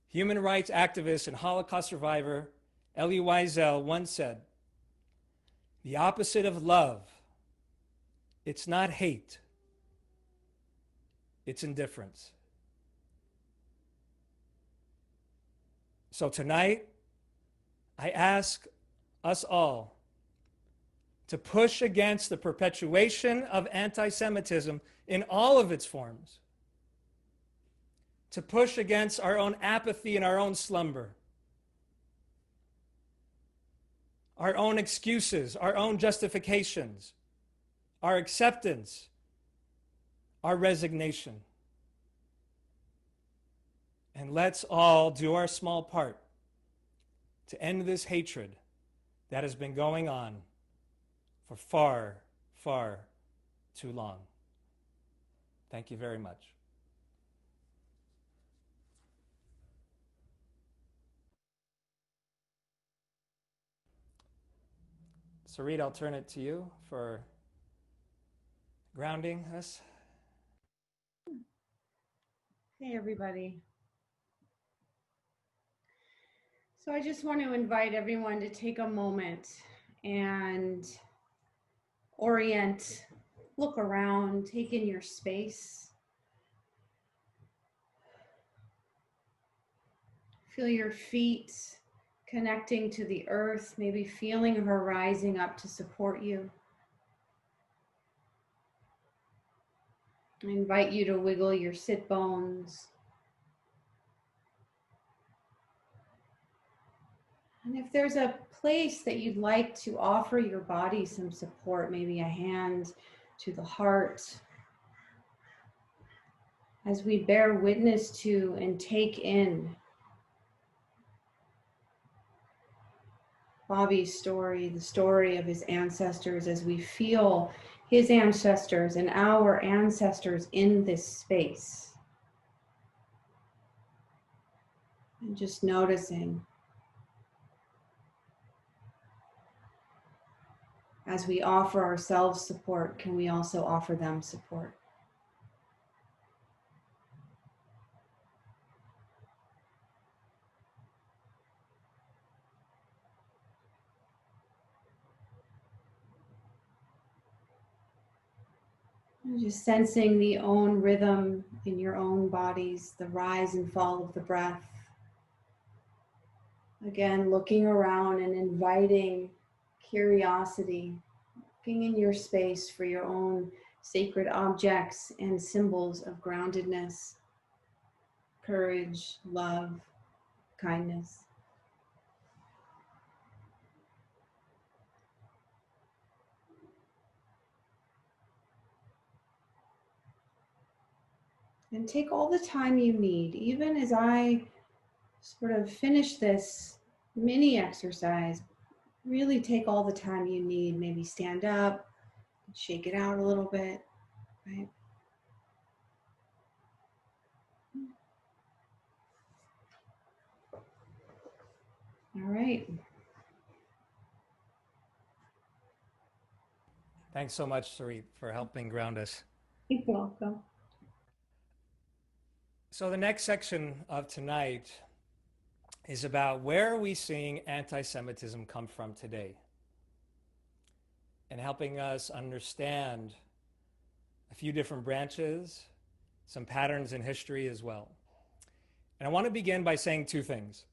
Human rights activist and Holocaust survivor Elie Wiesel once said, "The opposite of love, it's not hate, it's indifference." So tonight, I ask us all to push against the perpetuation of anti-Semitism in all of its forms, to push against our own apathy and our own slumber, our own excuses, our own justifications, our acceptance, our resignation. And let's all do our small part to end this hatred that has been going on for far, far too long. Thank you very much. Sarit, I'll turn it to you for grounding us. Hey, everybody. So I just want to invite everyone to take a moment and orient, look around, take in your space. Feel your feet connecting to the earth, maybe feeling her rising up to support you. I invite you to wiggle your sit bones. And if there's a place that you'd like to offer your body some support, maybe a hand to the heart, as we bear witness to and take in Bobby's story, the story of his ancestors, as we feel his ancestors and our ancestors in this space. And just noticing as we offer ourselves support, can we also offer them support? And just sensing the own rhythm in your own bodies, the rise and fall of the breath. Again, looking around and inviting curiosity, looking in your space for your own sacred objects and symbols of groundedness, courage, love, kindness. And take all the time you need, even as I sort of finish this mini exercise. Really take all the time you need. Maybe stand up, shake it out a little bit, right? All right. Thanks so much, Sarit, for helping ground us. You're welcome. So the next section of tonight is about where are we seeing anti-Semitism come from today, and helping us understand a few different branches, some patterns in history as well. And I want to begin by saying two things.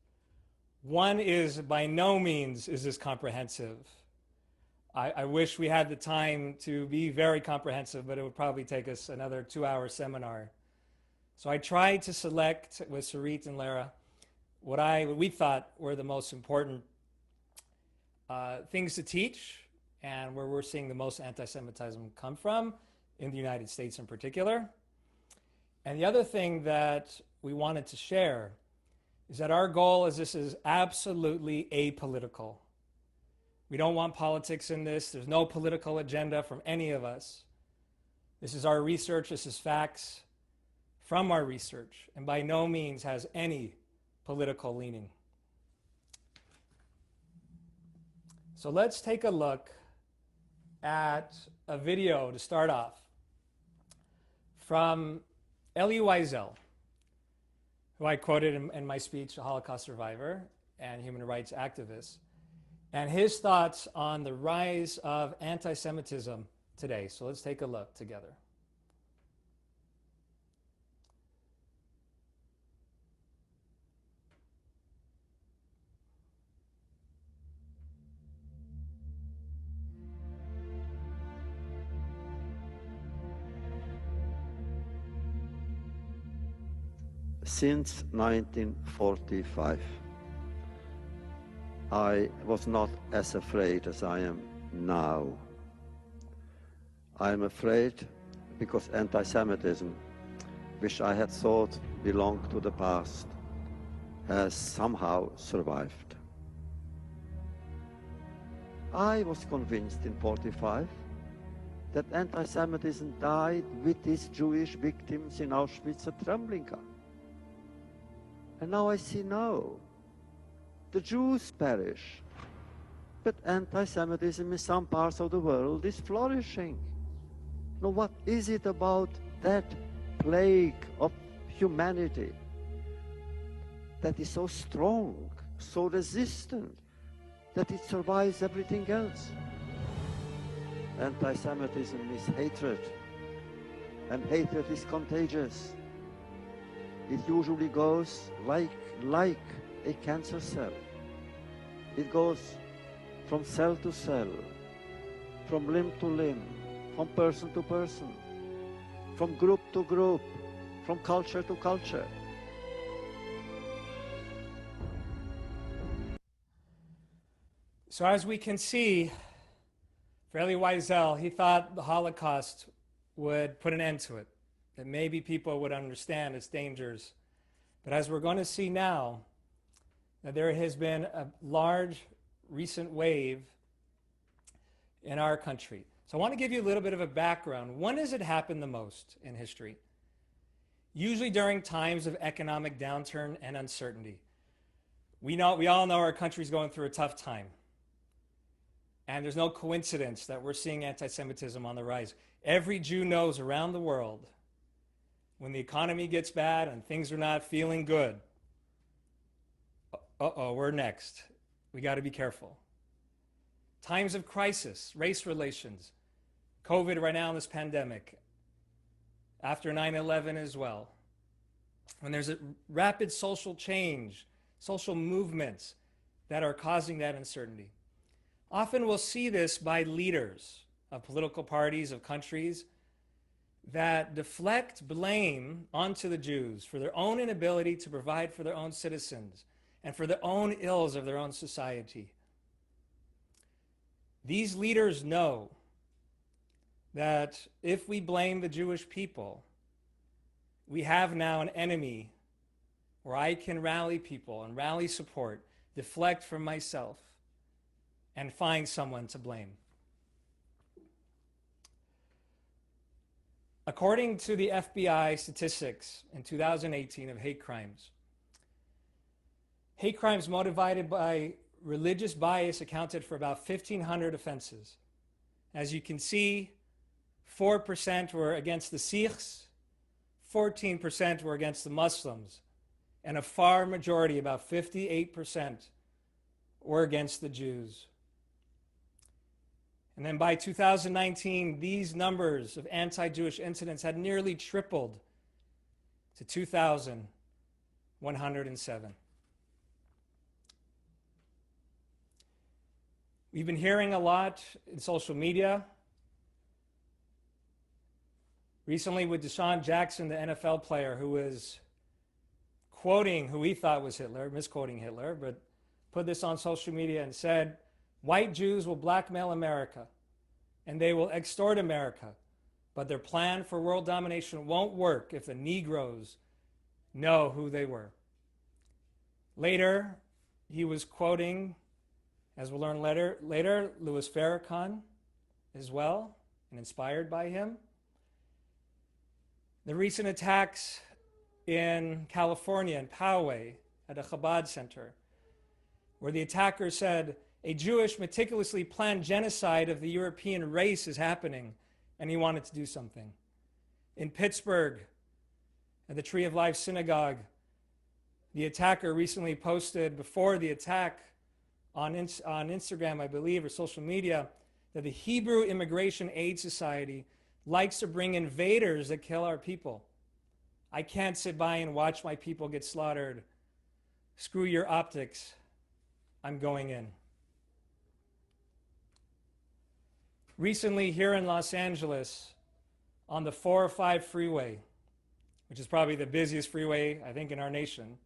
One is, by no means is this comprehensive. I wish we had the time to be very comprehensive, but it would probably take us another 2-hour seminar. So I tried to select with Sarit and Lara what we thought were the most important things to teach, and where we're seeing the most anti-Semitism come from, in the United States in particular. And the other thing that we wanted to share is that our goal is this is absolutely apolitical. We don't want politics in this. There's no political agenda from any of us. This is our research. This is facts from our research, and by no means has any political leaning. So let's take a look at a video to start off from Elie Wiesel, who I quoted in my speech, a Holocaust survivor and human rights activist, and his thoughts on the rise of anti-Semitism today. So let's take a look together. Since 1945, I was not as afraid as I am now. I am afraid because anti-Semitism, which I had thought belonged to the past, has somehow survived. I was convinced in 1945 that anti-Semitism died with its Jewish victims in Auschwitz and Treblinka. And now I see no. The Jews perish, but anti-Semitism in some parts of the world is flourishing. Now what is it about that plague of humanity that is so strong, so resistant, that it survives everything else? Anti-Semitism is hatred, and hatred is contagious. It usually goes like a cancer cell. It goes from cell to cell, from limb to limb, from person to person, from group to group, from culture to culture. So as we can see, for Elie Wiesel, he thought the Holocaust would put an end to it, that maybe people would understand its dangers. But as we're going to see now, that there has been a large recent wave in our country. So I want to give you a little bit of a background. When does it happen the most in history? Usually during times of economic downturn and uncertainty. We all know our country's going through a tough time. And there's no coincidence that we're seeing anti-Semitism on the rise. Every Jew knows around the world, when the economy gets bad and things are not feeling good, we're next. We got to be careful. Times of crisis, race relations, COVID right now in this pandemic, after 9/11 as well. When there's a rapid social change, social movements that are causing that uncertainty. Often we'll see this by leaders of political parties, of countries, that deflect blame onto the Jews for their own inability to provide for their own citizens and for their own ills of their own society. These leaders know that if we blame the Jewish people, we have now an enemy where I can rally people and rally support, deflect from myself, and find someone to blame. According to the FBI statistics in 2018 of hate crimes motivated by religious bias accounted for about 1,500 offenses. As you can see, 4% were against the Sikhs, 14% were against the Muslims, and a far majority, about 58%, were against the Jews. And then by 2019, these numbers of anti-Jewish incidents had nearly tripled to 2,107. We've been hearing a lot in social media. Recently with Deshaun Jackson, the NFL player, who was quoting who he thought was Hitler, misquoting Hitler, but put this on social media and said, "White Jews will blackmail America, and they will extort America, but their plan for world domination won't work if the Negroes know who they were." Later, he was quoting, as we'll learn later, Louis Farrakhan as well, and inspired by him. The recent attacks in California, in Poway, at a Chabad center, where the attacker said, a Jewish meticulously planned genocide of the European race is happening, and he wanted to do something. In Pittsburgh, at the Tree of Life Synagogue, the attacker recently posted before the attack on Instagram, I believe, or social media, that the Hebrew Immigration Aid Society likes to bring invaders that kill our people. I can't sit by and watch my people get slaughtered. Screw your optics. I'm going in. Recently, here in Los Angeles, on the 405 freeway, which is probably the busiest freeway, I think, in our nation,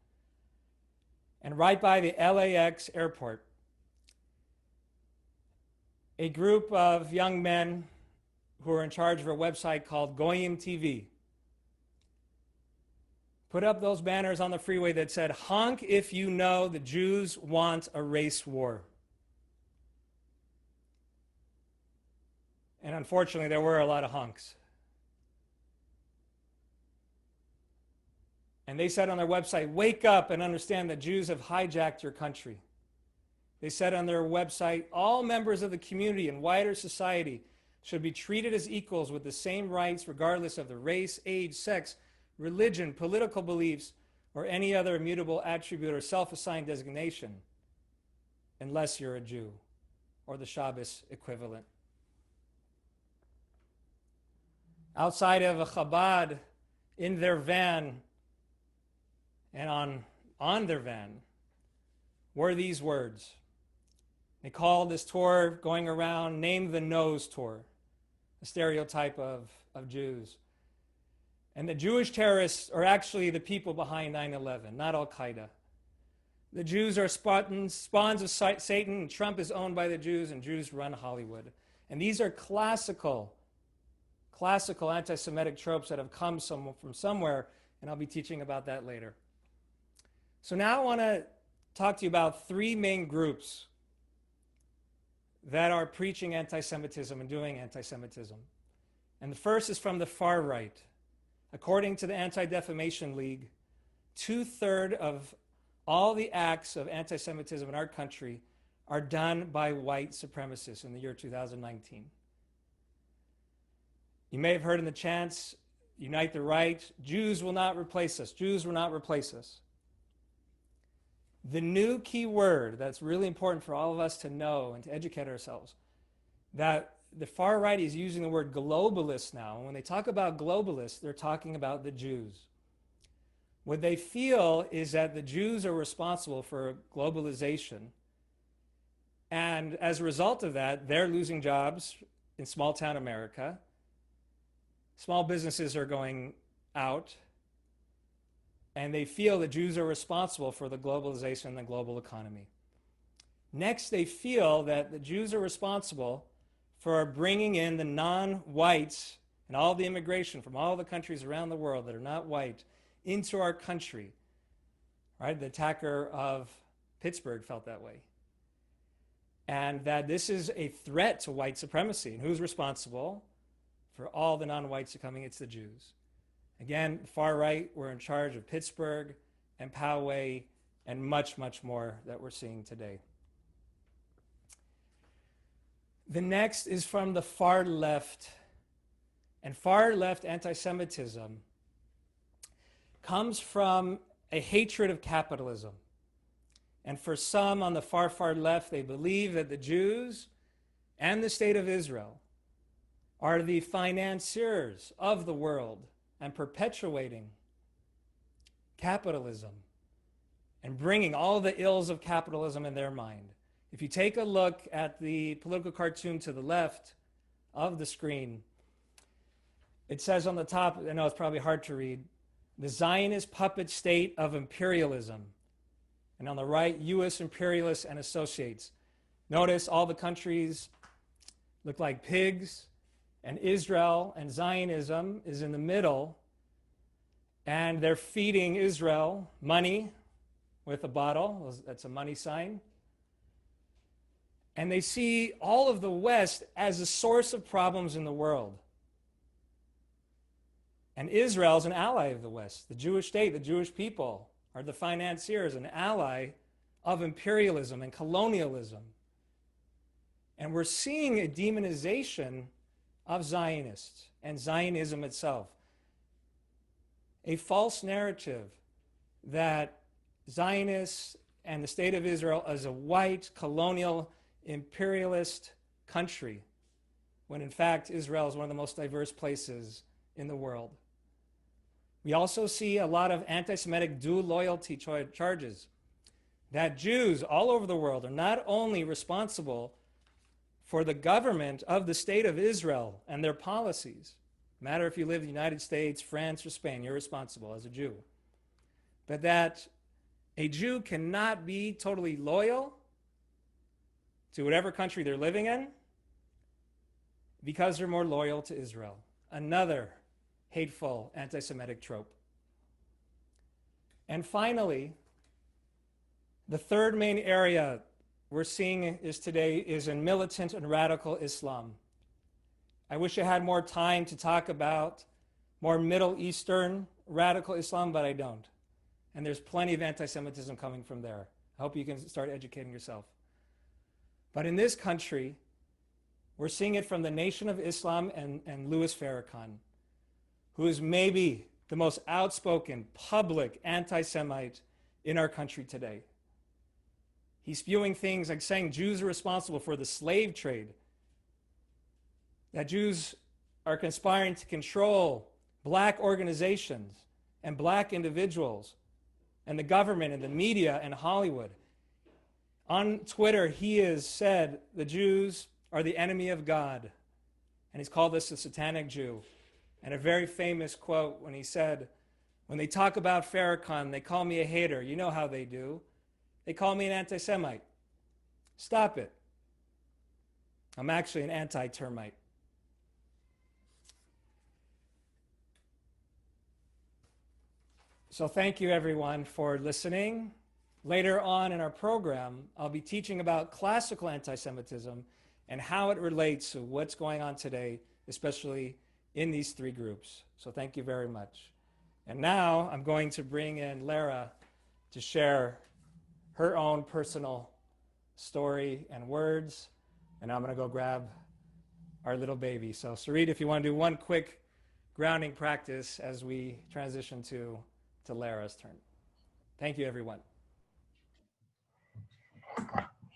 and right by the LAX airport, a group of young men who are in charge of a website called Goyim TV put up those banners on the freeway that said, "Honk if you know the Jews want a race war." And unfortunately, there were a lot of honks. And they said on their website, "Wake up and understand that Jews have hijacked your country." They said on their website, "All members of the community and wider society should be treated as equals with the same rights regardless of the race, age, sex, religion, political beliefs, or any other immutable attribute or self-assigned designation, unless you're a Jew," or the Shabbos equivalent. Outside of a Chabad, in their van, and on their van, were these words. They called this tour going around, Name the Nose tour, a stereotype of Jews. And the Jewish terrorists are actually the people behind 9/11, not Al-Qaeda. The Jews are spawns of Satan, and Trump is owned by the Jews, and Jews run Hollywood. And these are classical anti-Semitic tropes that have come from somewhere, and I'll be teaching about that later. So now I want to talk to you about three main groups that are preaching anti-Semitism and doing anti-Semitism. And the first is from the far right. According to the Anti-Defamation League, 2/3 of all the acts of anti-Semitism in our country are done by white supremacists in the year 2019. You may have heard in the chants, unite the right, Jews will not replace us, Jews will not replace us. The new key word that's really important for all of us to know and to educate ourselves, that the far right is using the word globalist now. And when they talk about globalists, they're talking about the Jews. What they feel is that the Jews are responsible for globalization. And as a result of that, they're losing jobs in small town America. Small businesses are going out. And they feel that Jews are responsible for the globalization and the global economy. Next, they feel that the Jews are responsible for bringing in the non-whites and all the immigration from all the countries around the world that are not white into our country. Right? The attacker of Pittsburgh felt that way. And that this is a threat to white supremacy. And who's responsible for all the non-whites coming? It's the Jews. Again, far right, we're in charge of Pittsburgh and Poway and much, much more that we're seeing today. The next is from the far left. And far left anti-Semitism comes from a hatred of capitalism. And for some on the far, far left, they believe that the Jews and the state of Israel are the financiers of the world and perpetuating capitalism and bringing all the ills of capitalism in their mind. If you take a look at the political cartoon to the left of the screen, it says on the top, I know it's probably hard to read, the Zionist puppet state of imperialism. And on the right, U.S. imperialists and associates. Notice all the countries look like pigs, and Israel and Zionism is in the middle, and they're feeding Israel money with a bottle. That's a money sign. And they see all of the West as a source of problems in the world. And Israel is an ally of the West. The Jewish state, the Jewish people are the financiers, an ally of imperialism and colonialism. And we're seeing a demonization of Zionists and Zionism itself. A false narrative that Zionists and the state of Israel is a white, colonial, imperialist country, when in fact Israel is one of the most diverse places in the world. We also see a lot of anti-Semitic dual loyalty charges, that Jews all over the world are not only responsible for the government of the state of Israel and their policies. No matter if you live in the United States, France, or Spain, you're responsible as a Jew. But that a Jew cannot be totally loyal to whatever country they're living in because they're more loyal to Israel. Another hateful anti-Semitic trope. And finally, the third main area we're seeing today is in militant and radical Islam. I wish I had more time to talk about more Middle Eastern radical Islam, but I don't. And there's plenty of anti-Semitism coming from there. I hope you can start educating yourself. But in this country, we're seeing it from the Nation of Islam and Louis Farrakhan, who is maybe the most outspoken public anti-Semite in our country today. He's spewing things like saying Jews are responsible for the slave trade, that Jews are conspiring to control black organizations and black individuals and the government and the media and Hollywood. On Twitter, he has said the Jews are the enemy of God, and he's called this the satanic Jew. And a very famous quote when he said, when they talk about Farrakhan, they call me a hater. You know how they do. They call me an anti-Semite. Stop it. I'm actually an anti-termite. So thank you everyone for listening. Later on in our program, I'll be teaching about classical anti-Semitism and how it relates to what's going on today, especially in these three groups. So thank you very much. And now I'm going to bring in Lara to share her own personal story and words. And I'm going to go grab our little baby. So Sarit, if you want to do one quick grounding practice as we transition to Lara's turn. Thank you, everyone.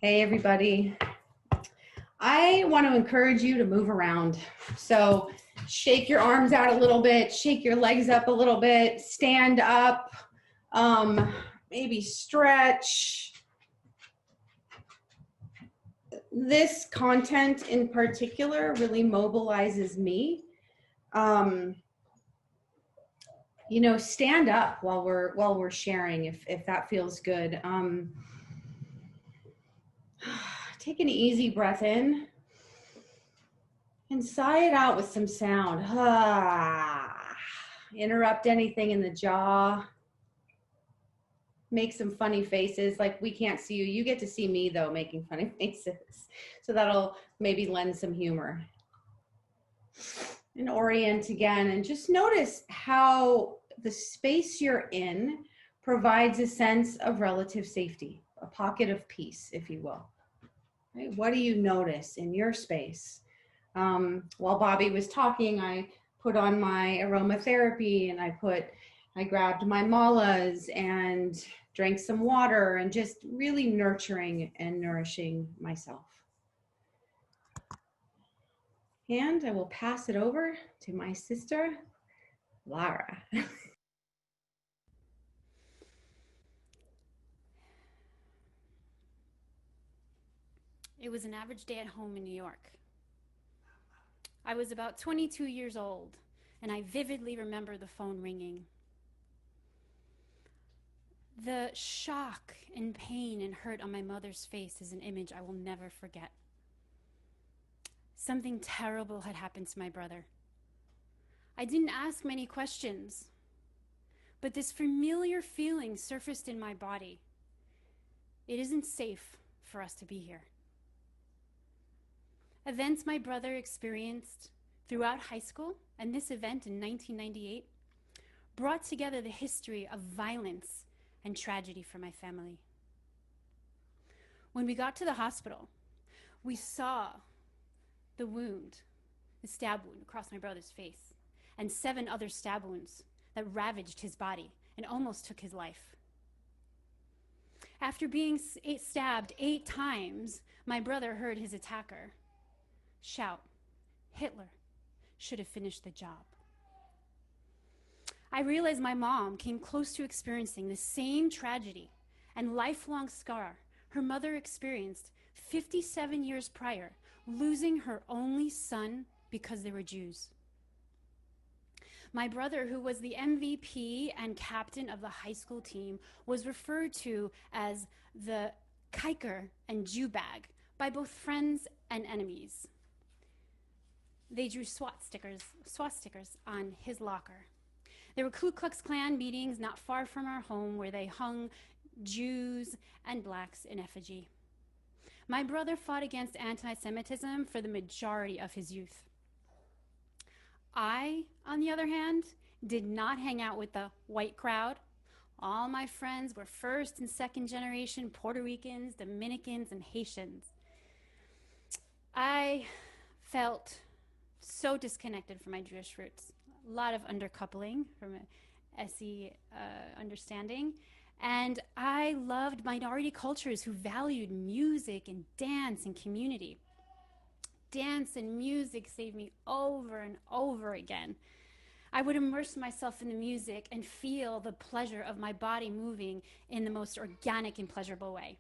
Hey, everybody. I want to encourage you to move around. So shake your arms out a little bit, shake your legs up a little bit, stand up, maybe stretch. This content in particular really mobilizes me. You know, stand up while we're sharing if that feels good. Take an easy breath in and sigh it out with some sound. Interrupt anything in the jaw. Make some funny faces. Like, we can't see you. You get to see me though, making funny faces. So that'll maybe lend some humor. And orient again and just notice how the space you're in provides a sense of relative safety, a pocket of peace, if you will. Right? What do you notice in your space? While Bobby was talking, I put on my aromatherapy and I grabbed my malas and drank some water and just really nurturing and nourishing myself. And I will pass it over to my sister, Lara. It was an average day at home in New York. I was about 22 years old, and I vividly remember the phone ringing. The shock and pain and hurt on my mother's face is an image I will never forget. Something terrible had happened to my brother. I didn't ask many questions, but this familiar feeling surfaced in my body. It isn't safe for us to be here. Events my brother experienced throughout high school and this event in 1998 brought together the history of violence and tragedy for my family. When we got to the hospital, we saw the wound, the stab wound across my brother's face, and 7 other stab wounds that ravaged his body and almost took his life. After being stabbed 8 times, my brother heard his attacker shout, "Hitler should have finished the job." I realized my mom came close to experiencing the same tragedy and lifelong scar her mother experienced 57 years prior, losing her only son because they were Jews. My brother, who was the MVP and captain of the high school team, was referred to as the kiker and Jew bag by both friends and enemies. They drew swastikas on his locker. There were Ku Klux Klan meetings not far from our home where they hung Jews and blacks in effigy. My brother fought against anti-Semitism for the majority of his youth. I, on the other hand, did not hang out with the white crowd. All my friends were first and second generation Puerto Ricans, Dominicans, and Haitians. I felt so disconnected from my Jewish roots. A lot of undercoupling from an SE understanding. And I loved minority cultures who valued music and dance and community. Dance and music saved me over and over again. I would immerse myself in the music and feel the pleasure of my body moving in the most organic and pleasurable way.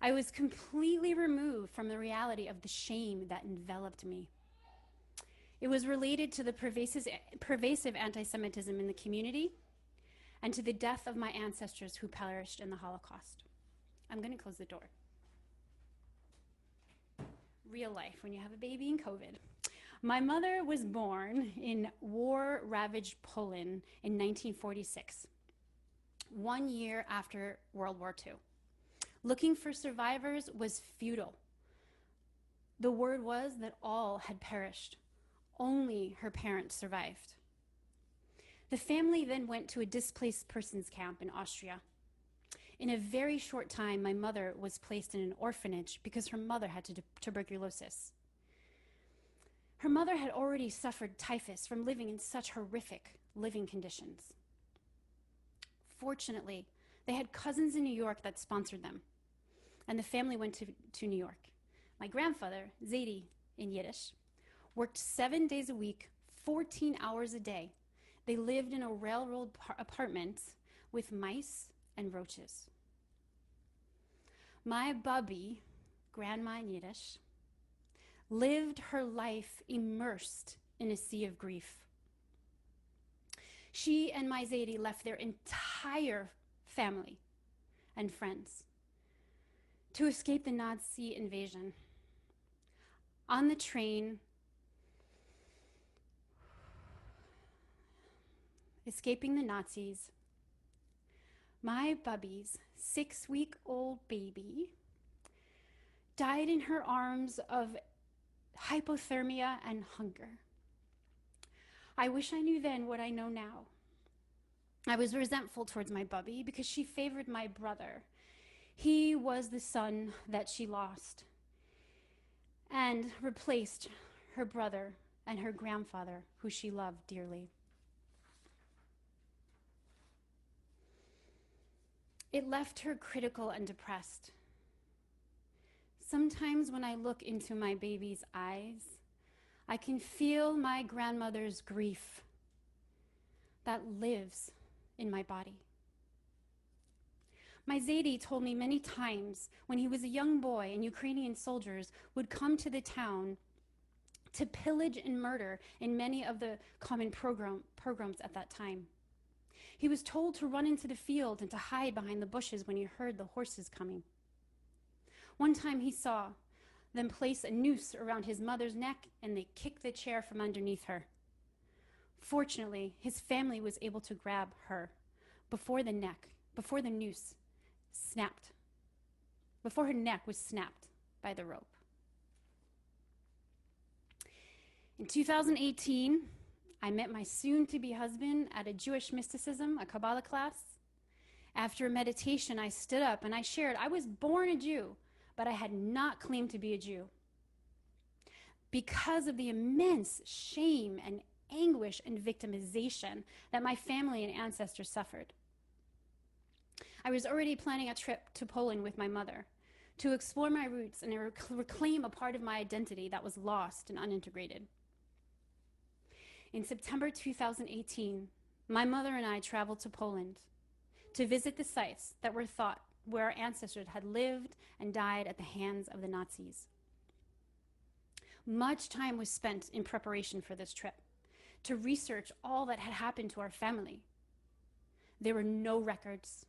I was completely removed from the reality of the shame that enveloped me. It was related to the pervasive anti-Semitism in the community and to the death of my ancestors who perished in the Holocaust. I'm going to close the door. Real life, when you have a baby in COVID. My mother was born in war-ravaged Poland in 1946, 1 year after World War II. Looking for survivors was futile. The word was that all had perished. Only her parents survived. The family then went to a displaced persons camp in Austria. In a very short time, my mother was placed in an orphanage because her mother had tuberculosis. Her mother had already suffered typhus from living in such horrific living conditions. Fortunately, they had cousins in New York that sponsored them, and the family went to New York. My grandfather, Zaidi in Yiddish, worked 7 days a week, 14 hours a day. They lived in a railroad apartment with mice and roaches. My bubby, grandma in Yiddish, lived her life immersed in a sea of grief. She and my Zaidi left their entire family and friends to escape the Nazi invasion. On the train, escaping the Nazis, my bubby's 6-week-old baby died in her arms of hypothermia and hunger. I wish I knew then what I know now. I was resentful towards my bubby because she favored my brother. He was the son that she lost and replaced her brother and her grandfather, who she loved dearly. It left her critical and depressed. Sometimes when I look into my baby's eyes, I can feel my grandmother's grief that lives in my body. My Zaidi told me many times when he was a young boy and Ukrainian soldiers would come to the town to pillage and murder in many of the common pogroms at that time. He was told to run into the field and to hide behind the bushes when he heard the horses coming. One time he saw them place a noose around his mother's neck and they kicked the chair from underneath her. Fortunately, his family was able to grab her before the noose snapped, before her neck was snapped by the rope. In 2018, I met my soon-to-be husband at a Jewish mysticism, a Kabbalah class. After a meditation, I stood up and I shared, I was born a Jew, but I had not claimed to be a Jew. Because of the immense shame and anguish and victimization that my family and ancestors suffered. I was already planning a trip to Poland with my mother to explore my roots and reclaim a part of my identity that was lost and unintegrated. In September 2018, my mother and I traveled to Poland to visit the sites that were thought where our ancestors had lived and died at the hands of the Nazis. Much time was spent in preparation for this trip to research all that had happened to our family. There were no records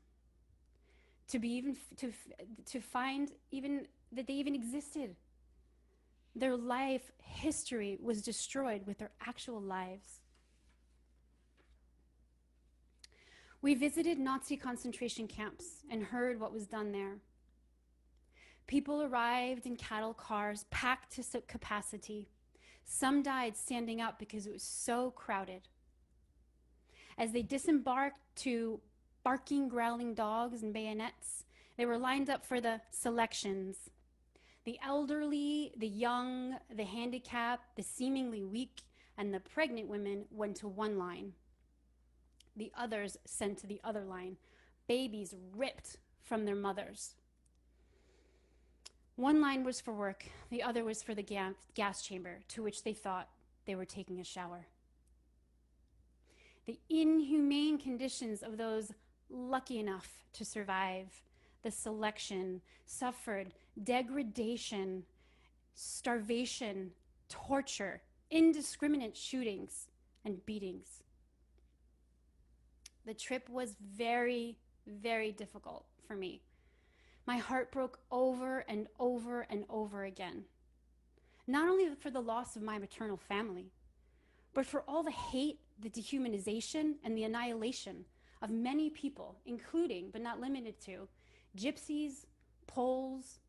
to find even that they even existed. Their life history was destroyed with their actual lives. We visited Nazi concentration camps and heard what was done there. People arrived in cattle cars packed to capacity. Some died standing up because it was so crowded. As they disembarked to barking, growling dogs and bayonets, they were lined up for the selections. The elderly, the young, the handicapped, the seemingly weak, and the pregnant women went to one line. The others sent to the other line, babies ripped from their mothers. One line was for work, the other was for the gas chamber, to which they thought they were taking a shower. The inhumane conditions of those lucky enough to survive the selection suffered degradation, starvation, torture, indiscriminate shootings, and beatings. The trip was very, very difficult for me. My heart broke over and over and over again. Not only for the loss of my maternal family, but for all the hate, the dehumanization, and the annihilation of many people, including, but not limited to, gypsies, Poles,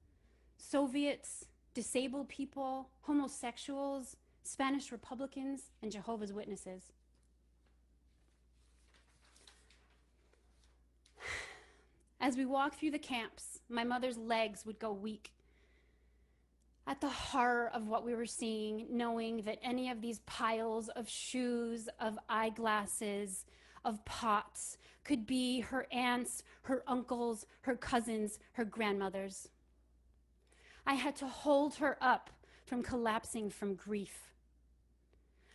Soviets, disabled people, homosexuals, Spanish Republicans, and Jehovah's Witnesses. As we walked through the camps, my mother's legs would go weak at the horror of what we were seeing, knowing that any of these piles of shoes, of eyeglasses, of pots could be her aunts, her uncles, her cousins, her grandmothers. I had to hold her up from collapsing from grief.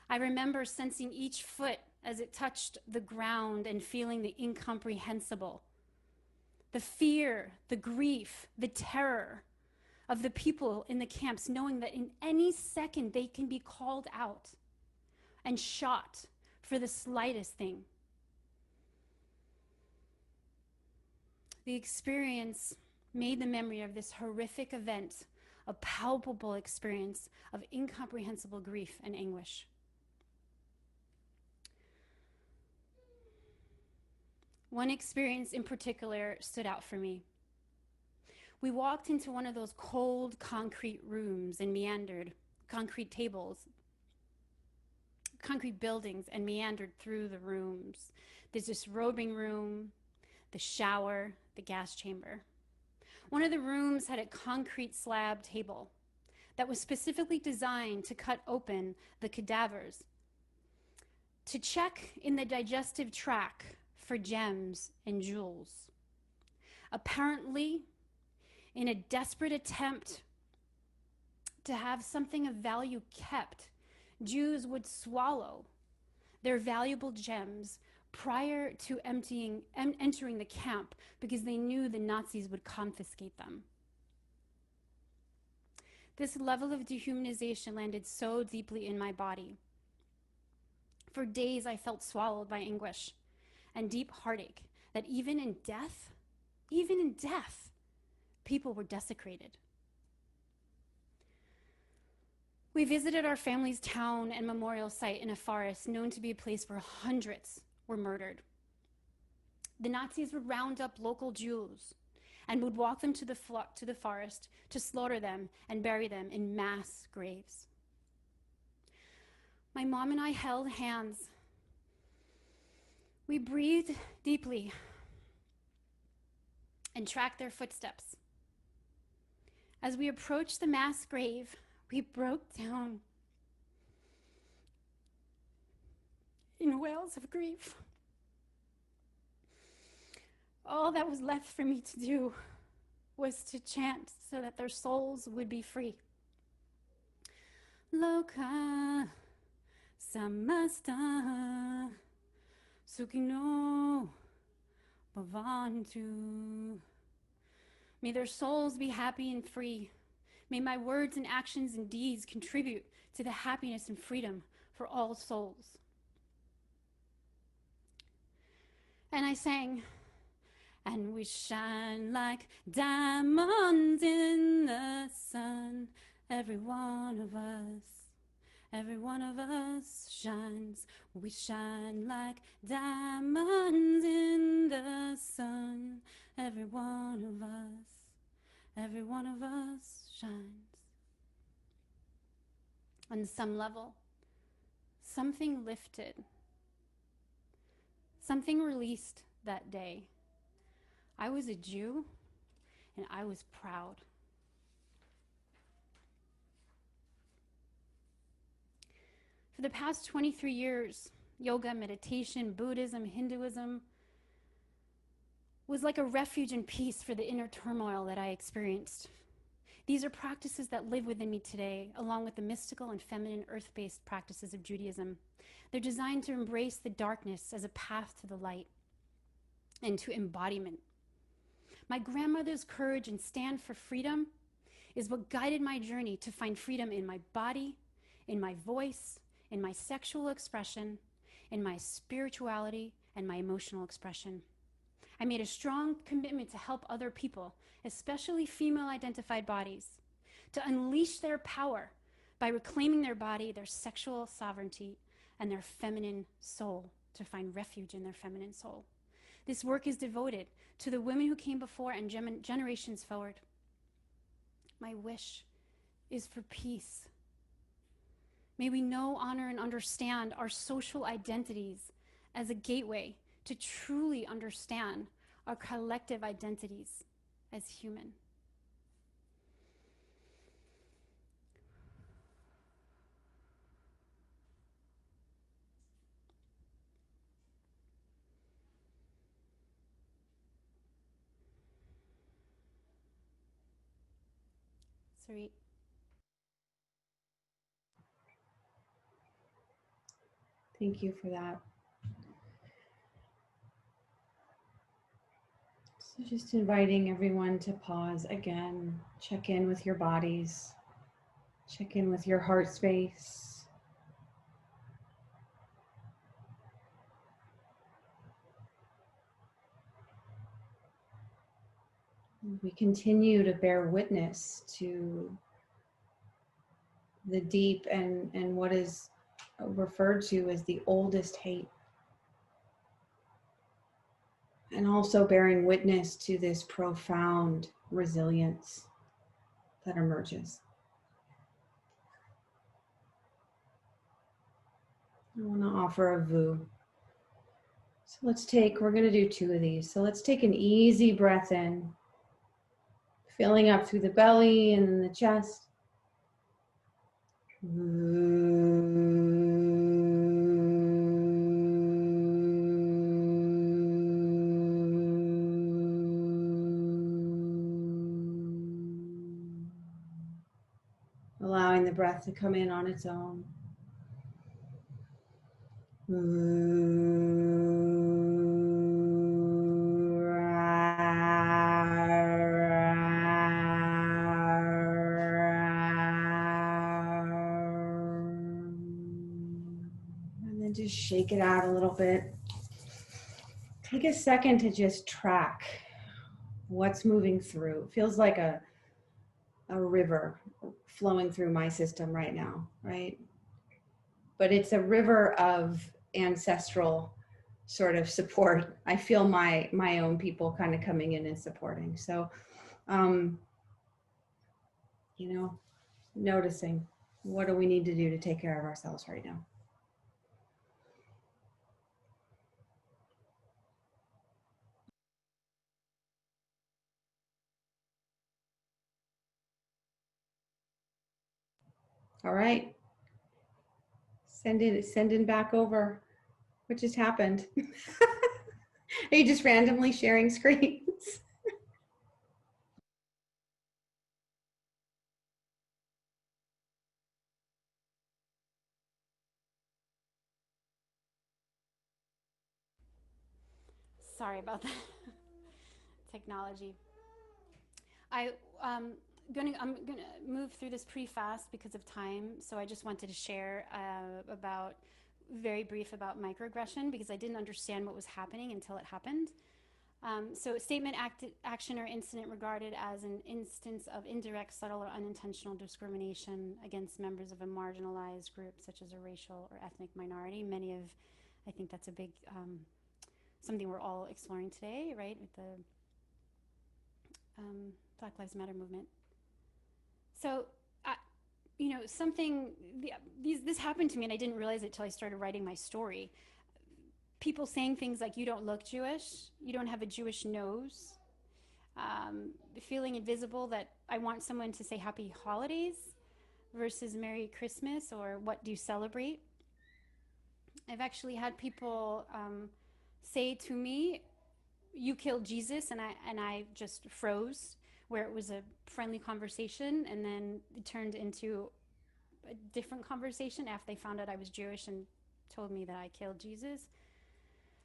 I remember sensing each foot as it touched the ground and feeling the incomprehensible, the fear, the grief, the terror of the people in the camps, knowing that in any second they can be called out and shot for the slightest thing. The experience made the memory of this horrific event a palpable experience of incomprehensible grief and anguish. One experience in particular stood out for me. We walked into one of those cold concrete rooms and meandered, concrete tables, concrete buildings, and meandered through the rooms. There's this robing room, the shower, the gas chamber. One of the rooms had a concrete slab table that was specifically designed to cut open the cadavers, to check in the digestive tract for gems and jewels. Apparently, in a desperate attempt to have something of value kept, Jews would swallow their valuable gems prior to entering the camp because they knew the Nazis would confiscate them. This level of dehumanization landed so deeply in my body. For days I felt swallowed by anguish and deep heartache that even in death, people were desecrated. We visited our family's town and memorial site in a forest known to be a place where hundreds were murdered. The Nazis would round up local Jews and would walk them to the forest to slaughter them and bury them in mass graves. My mom and I held hands. We breathed deeply and tracked their footsteps. As we approached the mass grave, we broke down in wails of grief. All that was left for me to do was to chant so that their souls would be free. Loka samasta sukino bhavantu. May their souls be happy and free. May my words and actions and deeds contribute to the happiness and freedom for all souls. And I sang, and we shine like diamonds in the sun. Every one of us shines. We shine like diamonds in the sun. Every one of us shines. On some level, something lifted, something released that day. I was a Jew, and I was proud. For the past 23 years, yoga, meditation, Buddhism, Hinduism was like a refuge and peace for the inner turmoil that I experienced. These are practices that live within me today, along with the mystical and feminine earth-based practices of Judaism. They're designed to embrace the darkness as a path to the light and to embodiment. My grandmother's courage and stand for freedom is what guided my journey to find freedom in my body, in my voice, in my sexual expression, in my spirituality, and my emotional expression. I made a strong commitment to help other people, especially female-identified bodies, to unleash their power by reclaiming their body, their sexual sovereignty, and their feminine soul, to find refuge in their feminine soul. This work is devoted to the women who came before and generations forward. My wish is for peace. May we know, honor, and understand our social identities as a gateway to truly understand our collective identities as human. Sarit. Thank you for that. So just inviting everyone to pause again, check in with your bodies, check in with your heart space. We continue to bear witness to the deep and what is referred to as the oldest hate. And also bearing witness to this profound resilience that emerges. I want to offer a vu. So we're going to do 2 of these. So let's take an easy breath in, filling up through the belly and then the chest. Allowing the breath to come in on its own. And then just shake it out a little bit. Take a second to just track what's moving through. It feels like a river flowing through my system right now, right? But it's a river of ancestral sort of support. I feel my own people kind of coming in and supporting. So, noticing what do we need to do to take care of ourselves right now. All right. Sending back over. What just happened? Are you just randomly sharing screens? Sorry about that. Technology. I'm gonna move through this pretty fast because of time. So I just wanted to share very brief about microaggression, because I didn't understand what was happening until it happened. So statement, action, or incident regarded as an instance of indirect, subtle, or unintentional discrimination against members of a marginalized group, such as a racial or ethnic minority. I think that's a big, something we're all exploring today, right, with the Black Lives Matter movement. So, this happened to me and I didn't realize it till I started writing my story. People saying things like, you don't look Jewish, you don't have a Jewish nose, feeling invisible, that I want someone to say happy holidays versus Merry Christmas, or what do you celebrate? I've actually had people say to me, you killed Jesus, and I just froze, where it was a friendly conversation and then it turned into a different conversation after they found out I was Jewish and told me that I killed Jesus.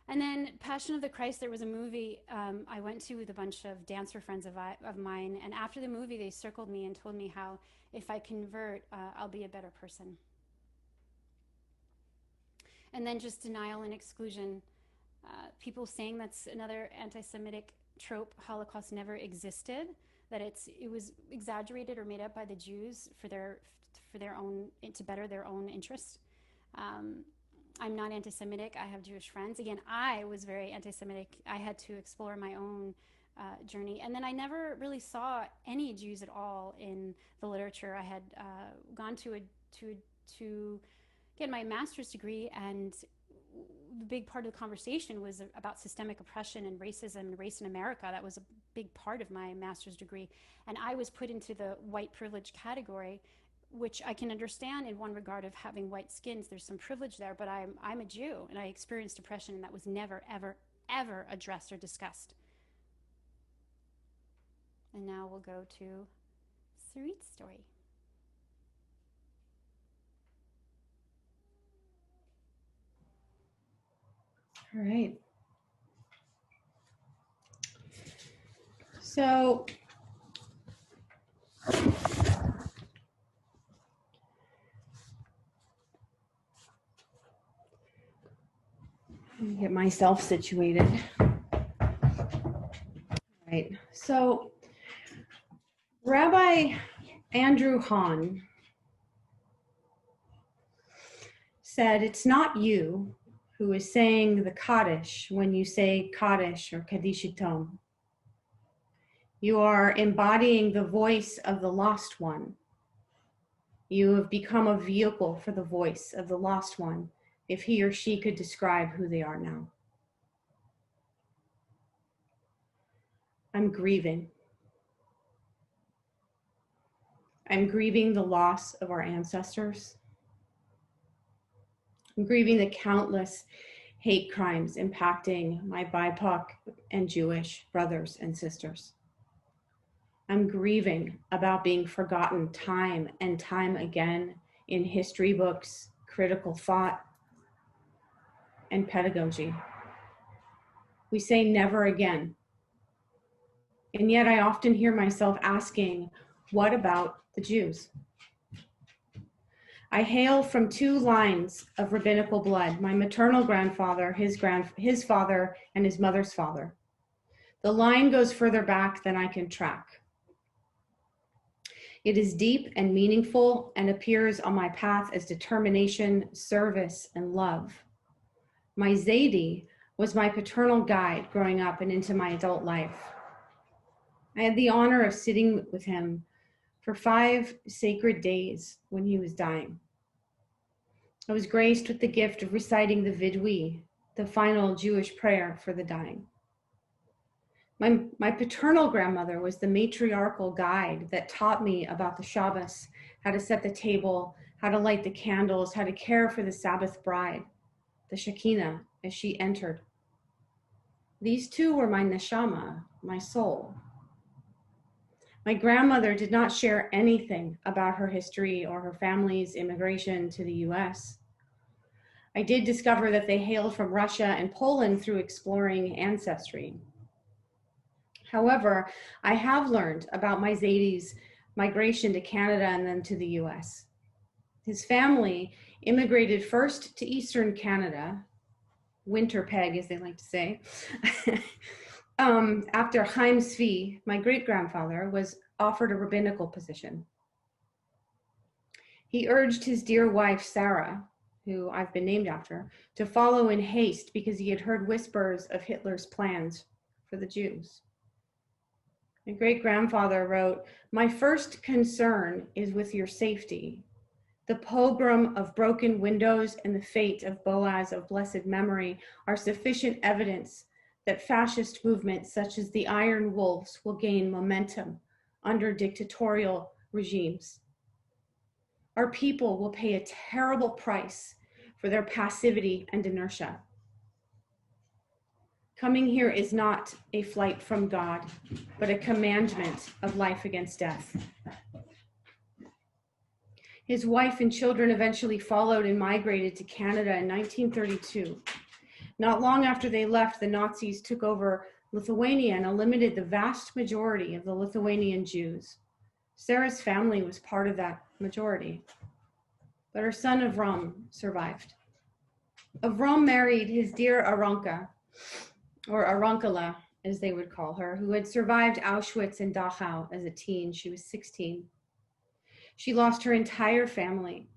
And then Passion of the Christ, there was a movie I went to with a bunch of dancer friends of mine, and after the movie they circled me and told me how if I convert, I'll be a better person. And then just denial and exclusion. people saying that's another anti-Semitic trope, Holocaust never existed, that it was exaggerated or made up by the Jews for their own, to better their own interests. I'm not anti-Semitic. I have Jewish friends. Again, I was very anti-Semitic. I had to explore my own journey. And then I never really saw any Jews at all in the literature. I had gone to get my master's degree, and the big part of the conversation was about systemic oppression and racism and race in America. That was a big part of my master's degree. And I was put into the white privilege category, which I can understand in one regard of having white skins. There's some privilege there, but I'm a Jew, and I experienced oppression, and that was never, ever, ever addressed or discussed. And now we'll go to Sarit's story. All right. So let me get myself situated. All right. So Rabbi Andrew Hahn said, "It's not you who is saying the Kaddish when you say Kaddish or Kadishitom. You are embodying the voice of the lost one. You have become a vehicle for the voice of the lost one, if he or she could describe who they are now." I'm grieving. I'm grieving the loss of our ancestors. I'm grieving the countless hate crimes impacting my BIPOC and Jewish brothers and sisters. I'm grieving about being forgotten time and time again in history books, critical thought, and pedagogy. We say never again. And yet I often hear myself asking, what about the Jews? I hail from two lines of rabbinical blood, my maternal grandfather, his father, and his mother's father. The line goes further back than I can track. It is deep and meaningful and appears on my path as determination, service, and love. My Zaidi was my paternal guide growing up and into my adult life. I had the honor of sitting with him for 5 sacred days when he was dying. I was graced with the gift of reciting the Vidui, the final Jewish prayer for the dying. My paternal grandmother was the matriarchal guide that taught me about the Shabbos, how to set the table, how to light the candles, how to care for the Sabbath bride, the Shekinah, as she entered. These two were my neshama, my soul. My grandmother did not share anything about her history or her family's immigration to the US. I did discover that they hailed from Russia and Poland through exploring ancestry. However, I have learned about my Zaidi's migration to Canada and then to the US. His family immigrated first to Eastern Canada, Winterpeg as they like to say, after Chaim Zvi, my great-grandfather, was offered a rabbinical position. He urged his dear wife, Sarah, who I've been named after, to follow in haste because he had heard whispers of Hitler's plans for the Jews. My great-grandfather wrote, "My first concern is with your safety. The pogrom of broken windows and the fate of Boaz of blessed memory are sufficient evidence that fascist movements such as the Iron Wolves will gain momentum under dictatorial regimes. Our people will pay a terrible price for their passivity and inertia. Coming here is not a flight from God, but a commandment of life against death." His wife and children eventually followed and migrated to Canada in 1932. Not long after they left, the Nazis took over Lithuania and eliminated the vast majority of the Lithuanian Jews. Sarah's family was part of that majority, but her son Avram survived. Avram married his dear Aronka, or Aronkala, as they would call her, who had survived Auschwitz and Dachau as a teen. She was 16. She lost her entire family,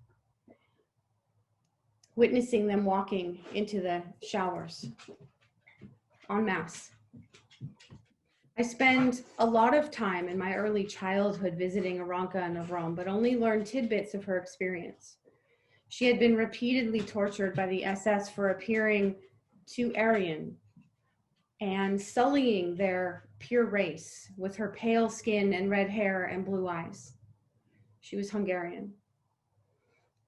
witnessing them walking into the showers en masse. I spent a lot of time in my early childhood visiting Aranka and Avram, but only learned tidbits of her experience. She had been repeatedly tortured by the SS for appearing too Aryan and sullying their pure race with her pale skin and red hair and blue eyes. She was Hungarian.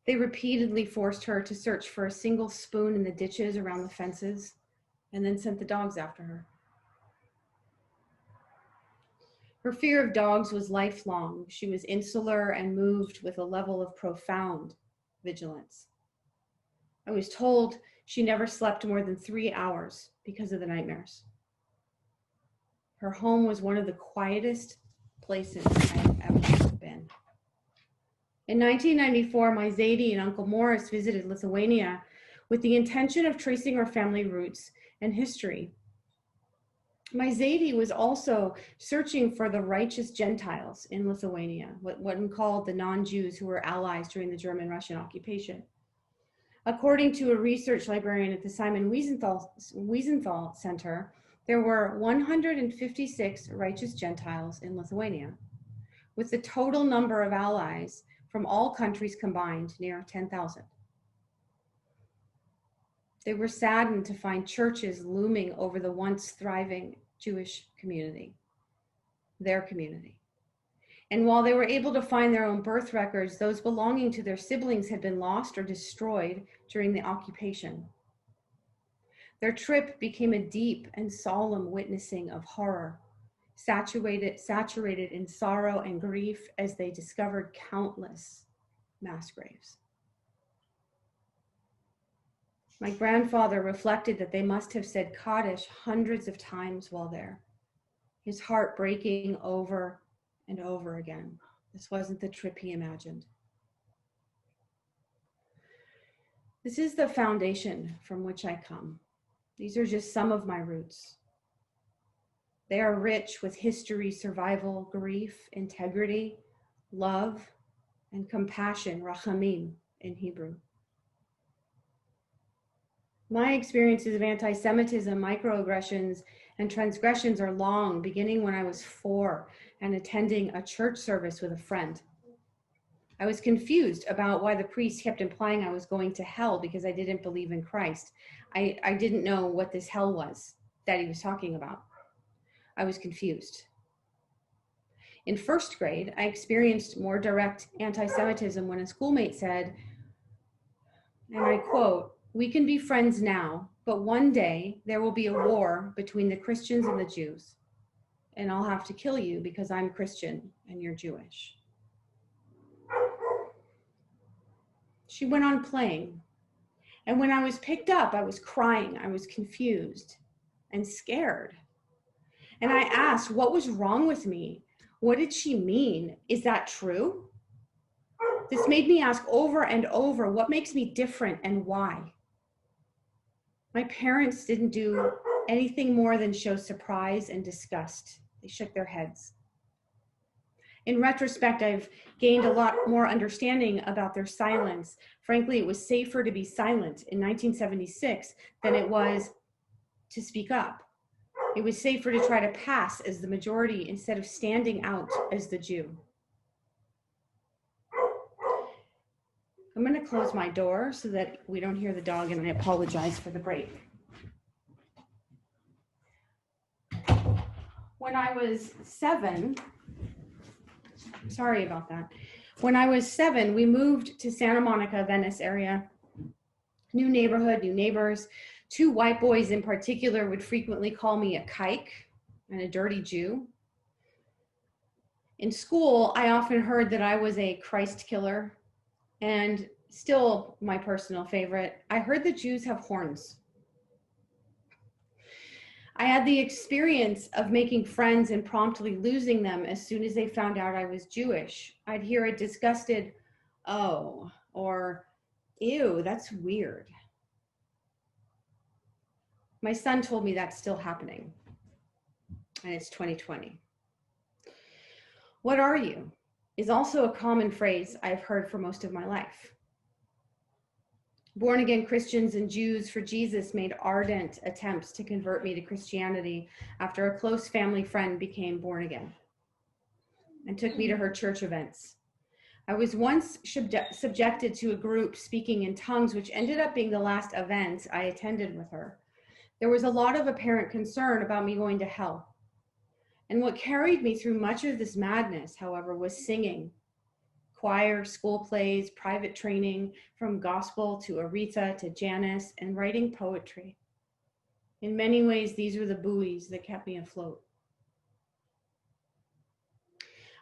They repeatedly forced her to search for a single spoon in the ditches around the fences and then sent the dogs after her. Her fear of dogs was lifelong. She was insular and moved with a level of profound vigilance. I was told she never slept more than 3 hours because of the nightmares. Her home was one of the quietest places I have ever been. In 1994, my Zadie and Uncle Morris visited Lithuania with the intention of tracing her family roots and history. My Zadie was also searching for the righteous Gentiles in Lithuania, what one called the non-Jews who were allies during the German-Russian occupation. According to a research librarian at the Simon Wiesenthal Center, there were 156 righteous Gentiles in Lithuania, with the total number of allies from all countries combined near 10,000. They were saddened to find churches looming over the once thriving Jewish community, their community. And while they were able to find their own birth records, those belonging to their siblings had been lost or destroyed during the occupation. Their trip became a deep and solemn witnessing of horror, saturated in sorrow and grief as they discovered countless mass graves. My grandfather reflected that they must have said Kaddish hundreds of times while there, his heart breaking over and over again. This wasn't the trip he imagined. This is the foundation from which I come. These are just some of my roots. They are rich with history, survival, grief, integrity, love, and compassion, rachamim in Hebrew. My experiences of anti-Semitism, microaggressions, and transgressions are long, beginning when I was 4 and attending a church service with a friend. I was confused about why the priest kept implying I was going to hell because I didn't believe in Christ. I didn't know what this hell was that he was talking about. I was confused. In 1st grade, I experienced more direct anti-Semitism when a schoolmate said, and I quote, "We can be friends now, but one day there will be a war between the Christians and the Jews, and I'll have to kill you because I'm Christian and you're Jewish." She went on playing, and when I was picked up, I was crying, I was confused and scared. And I asked, what was wrong with me? What did she mean? Is that true? This made me ask over and over, what makes me different and why? My parents didn't do anything more than show surprise and disgust. They shook their heads. In retrospect, I've gained a lot more understanding about their silence. Frankly, it was safer to be silent in 1976 than it was to speak up. It was safer to try to pass as the majority instead of standing out as the Jew. I'm going to close my door so that we don't hear the dog, and I apologize for the break. When I was 7, sorry about that. When I was 7, we moved to Santa Monica, Venice area. New neighborhood, new neighbors. 2 white boys in particular would frequently call me a kike and a dirty Jew. In school, I often heard that I was a Christ killer, and still my personal favorite, I heard that Jews have horns. I had the experience of making friends and promptly losing them as soon as they found out I was Jewish. I'd hear a disgusted, "Oh," or "Ew, that's weird." My son told me that's still happening, and it's 2020. What are you is also a common phrase I've heard for most of my life. Born-again Christians and Jews for Jesus made ardent attempts to convert me to Christianity after a close family friend became born again and took me to her church events. I was once subjected to a group speaking in tongues, which ended up being the last event I attended with her. There was a lot of apparent concern about me going to hell. And what carried me through much of this madness, however, was singing. Choir, school plays, private training, from gospel to Aretha to Janice, and writing poetry. In many ways, these were the buoys that kept me afloat.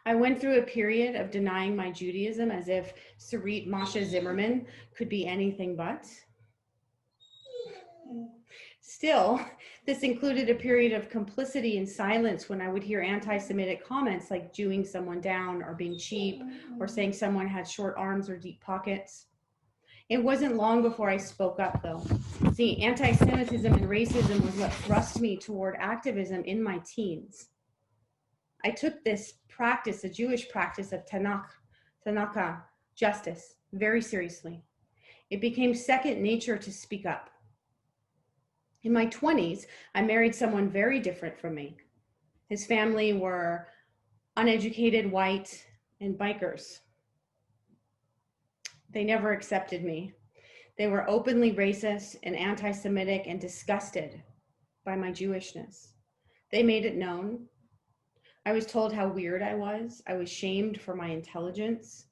I went through a period of denying my Judaism as if Sarit Masha Zimmerman could be anything but. Still, this included a period of complicity and silence when I would hear anti-Semitic comments like Jewing someone down or being cheap or saying someone had short arms or deep pockets. It wasn't long before I spoke up, though. See, anti-Semitism and racism was what thrust me toward activism in my teens. I took this practice, a Jewish practice of Tanakh, justice, very seriously. It became second nature to speak up. In my 20s, I married someone very different from me. His family were uneducated, white, and bikers. They never accepted me. They were openly racist and anti-Semitic and disgusted by my Jewishness. They made it known. I was told how weird I was. I was shamed for my intelligence.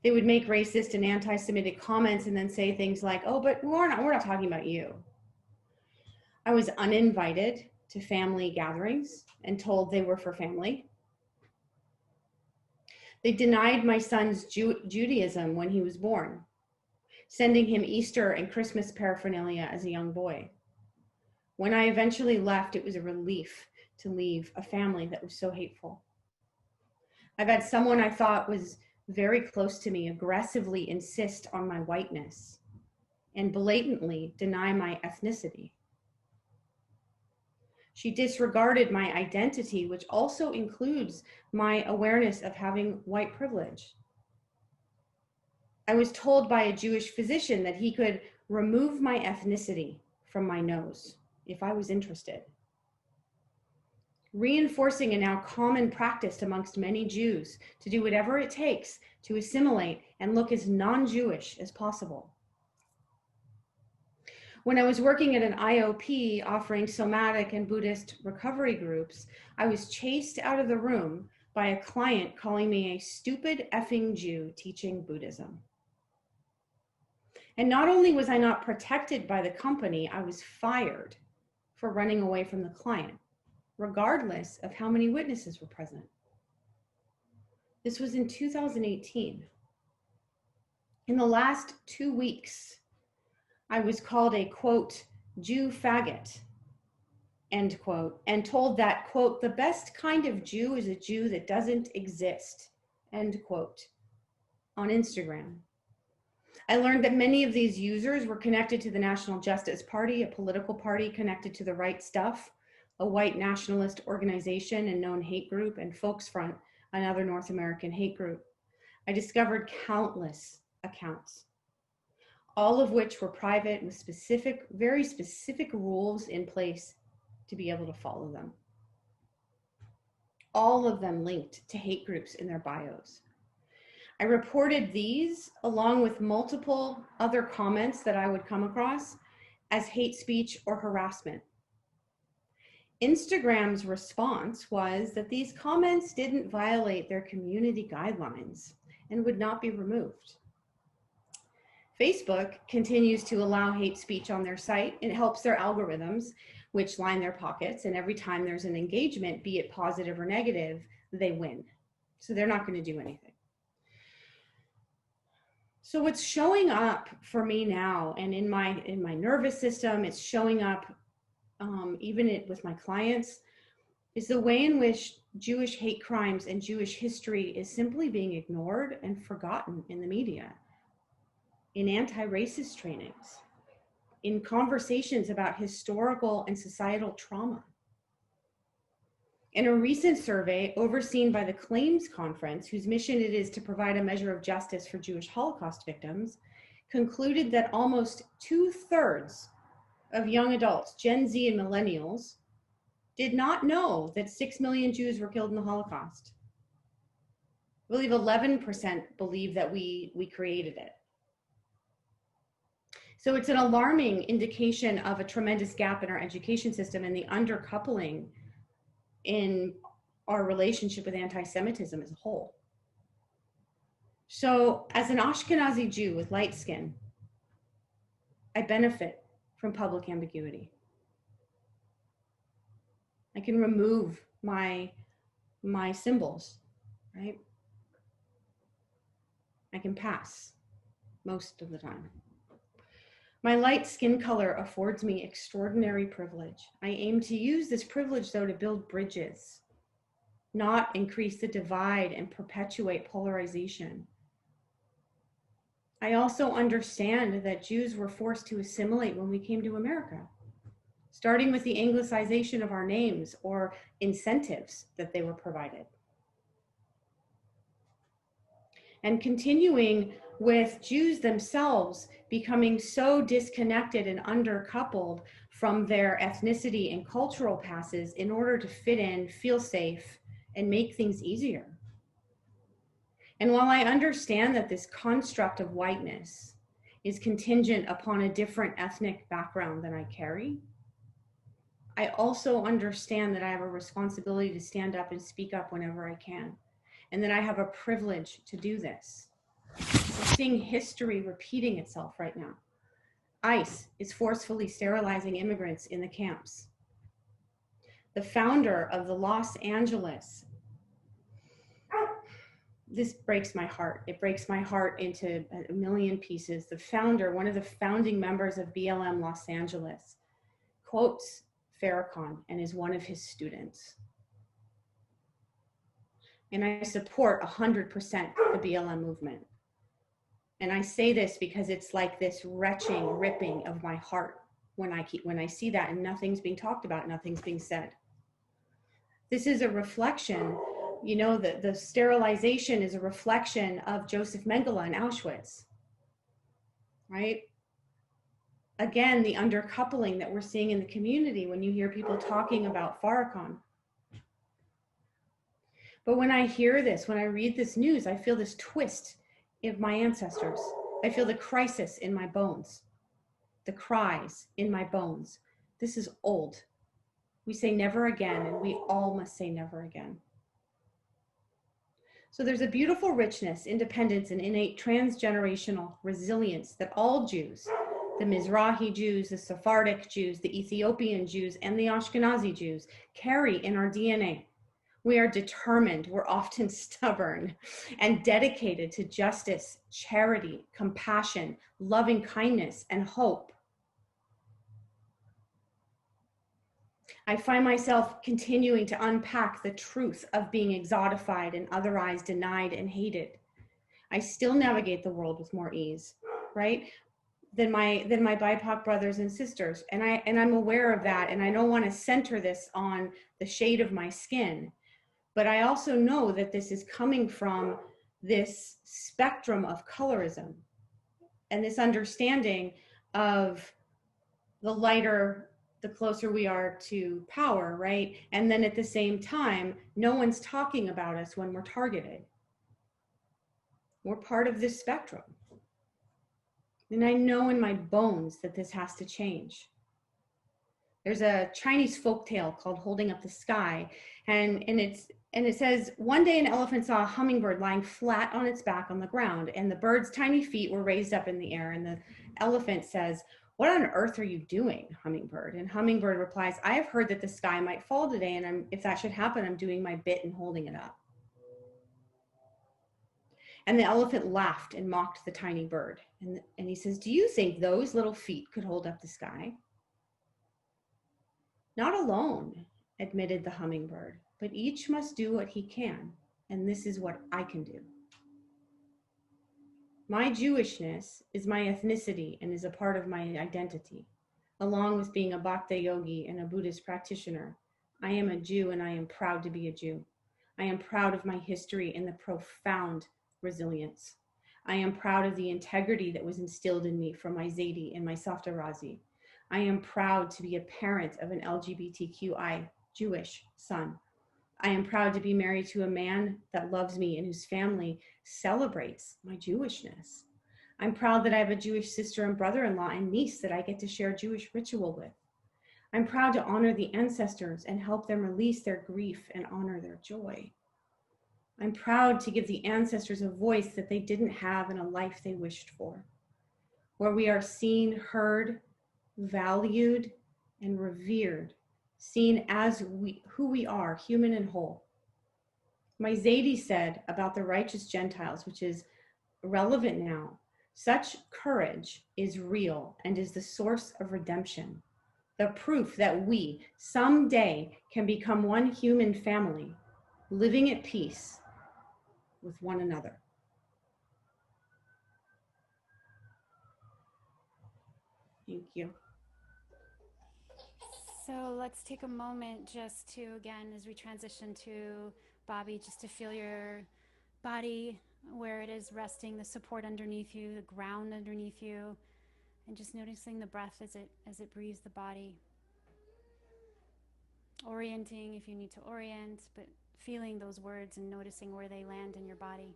They would make racist and anti-Semitic comments and then say things like, oh, but we're not talking about you. I was uninvited to family gatherings and told they were for family. They denied my son's Judaism when he was born, sending him Easter and Christmas paraphernalia as a young boy. When I eventually left, it was a relief to leave a family that was so hateful. I've had someone I thought was very close to me aggressively insist on my whiteness and blatantly deny my ethnicity. She disregarded my identity, which also includes my awareness of having white privilege. I was told by a Jewish physician that he could remove my ethnicity from my nose if I was interested, reinforcing a now common practice amongst many Jews to do whatever it takes to assimilate and look as non-Jewish as possible. When I was working at an IOP offering Somatic and Buddhist recovery groups, I was chased out of the room by a client calling me a stupid effing Jew teaching Buddhism. And not only was I not protected by the company, I was fired for running away from the client, regardless of how many witnesses were present. This was in 2018. In the last 2 weeks, I was called a, quote, Jew faggot, end quote, and told that, quote, the best kind of Jew is a Jew that doesn't exist, end quote, on Instagram. I learned that many of these users were connected to the National Justice Party, a political party connected to the Right Stuff, a white nationalist organization and known hate group, and Folks Front, another North American hate group. I discovered countless accounts, all of which were private with specific, very specific rules in place to be able to follow them. All of them linked to hate groups in their bios. I reported these along with multiple other comments that I would come across as hate speech or harassment. Instagram's response was that these comments didn't violate their community guidelines and would not be removed. Facebook continues to allow hate speech on their site. It helps their algorithms, which line their pockets, and every time there's an engagement, be it positive or negative, they win. So they're not going to do anything. So what's showing up for me now, and in my nervous system, it's showing up even with my clients, is the way in which Jewish hate crimes and Jewish history is simply being ignored and forgotten in the media, in anti-racist trainings. in conversations about historical and societal trauma. In a recent survey overseen by the Claims Conference, whose mission it is to provide a measure of justice for Jewish Holocaust victims, concluded that almost 2/3 of young adults, Gen Z and millennials, did not know that 6 million Jews were killed in the Holocaust. I believe 11% believe that we created it. So it's an alarming indication of a tremendous gap in our education system and the undercoupling in our relationship with anti-Semitism as a whole. So as an Ashkenazi Jew with light skin, I benefit from public ambiguity. I can remove my symbols, right? I can pass most of the time. My light skin color affords me extraordinary privilege. I aim to use this privilege, though, to build bridges, not increase the divide and perpetuate polarization. I also understand that Jews were forced to assimilate when we came to America, starting with the anglicization of our names or incentives that they were provided, and continuing with Jews themselves becoming so disconnected and undercoupled from their ethnicity and cultural passes in order to fit in, feel safe, and make things easier. And while I understand that this construct of whiteness is contingent upon a different ethnic background than I carry, I also understand that I have a responsibility to stand up and speak up whenever I can, and that I have a privilege to do this. We're seeing history repeating itself right now. ICE is forcefully sterilizing immigrants in the camps. The founder of the Los Angeles, this breaks my heart. It breaks my heart into a million pieces. The founder, one of the founding members of BLM Los Angeles, quotes Farrakhan and is one of his students. And I support 100% the BLM movement. And I say this because it's like this retching, ripping of my heart when I see that and nothing's being talked about, nothing's being said. This is a reflection, you know, the sterilization is a reflection of Joseph Mengele in Auschwitz, right? Again, the undercoupling that we're seeing in the community when you hear people talking about Farrakhan. But when I hear this, when I read this news, I feel this twist of my ancestors. I feel the crisis in my bones, the cries in my bones. This is old. We say never again, and we all must say never again. So there's a beautiful richness, independence, and innate transgenerational resilience that all Jews, the Mizrahi Jews, the Sephardic Jews, the Ethiopian Jews, and the Ashkenazi Jews carry in our DNA. We are determined, we're often stubborn, and dedicated to justice, charity, compassion, loving kindness, and hope. I find myself continuing to unpack the truth of being exotified and otherized, denied, and hated. I still navigate the world with more ease, right, than my BIPOC brothers and sisters. And I'm aware of that, and I don't want to center this on the shade of my skin. But I also know that this is coming from this spectrum of colorism and this understanding of the lighter, the closer we are to power, right? And then at the same time, no one's talking about us when we're targeted. We're part of this spectrum. And I know in my bones that this has to change. There's a Chinese folktale called Holding Up the Sky, and it says, one day an elephant saw a hummingbird lying flat on its back on the ground, and the bird's tiny feet were raised up in the air, and the elephant says, "What on earth are you doing, hummingbird?" And hummingbird replies, "I have heard that the sky might fall today, and if that should happen, I'm doing my bit in holding it up." And the elephant laughed and mocked the tiny bird. And he says, "Do you think those little feet could hold up the sky?" "Not alone," admitted the hummingbird, "but each must do what he can, and this is what I can do." My Jewishness is my ethnicity and is a part of my identity. Along with being a Bhakti yogi and a Buddhist practitioner, I am a Jew and I am proud to be a Jew. I am proud of my history and the profound resilience. I am proud of the integrity that was instilled in me from my Zaidi and my Safta Razi. I am proud to be a parent of an LGBTQI Jewish son. I am proud to be married to a man that loves me and whose family celebrates my Jewishness. I'm proud that I have a Jewish sister and brother-in-law and niece that I get to share Jewish ritual with. I'm proud to honor the ancestors and help them release their grief and honor their joy. I'm proud to give the ancestors a voice that they didn't have in a life they wished for, where we are seen, heard, valued, and revered, seen as who we are, human and whole. My Zaidi said about the righteous Gentiles, which is relevant now, such courage is real and is the source of redemption, the proof that we someday can become one human family, living at peace with one another. Thank you. So let's take a moment just to, again, as we transition to Bobby, just to feel your body, where it is resting, the support underneath you, the ground underneath you, and just noticing the breath as it breathes the body. Orienting if you need to orient, but feeling those words and noticing where they land in your body.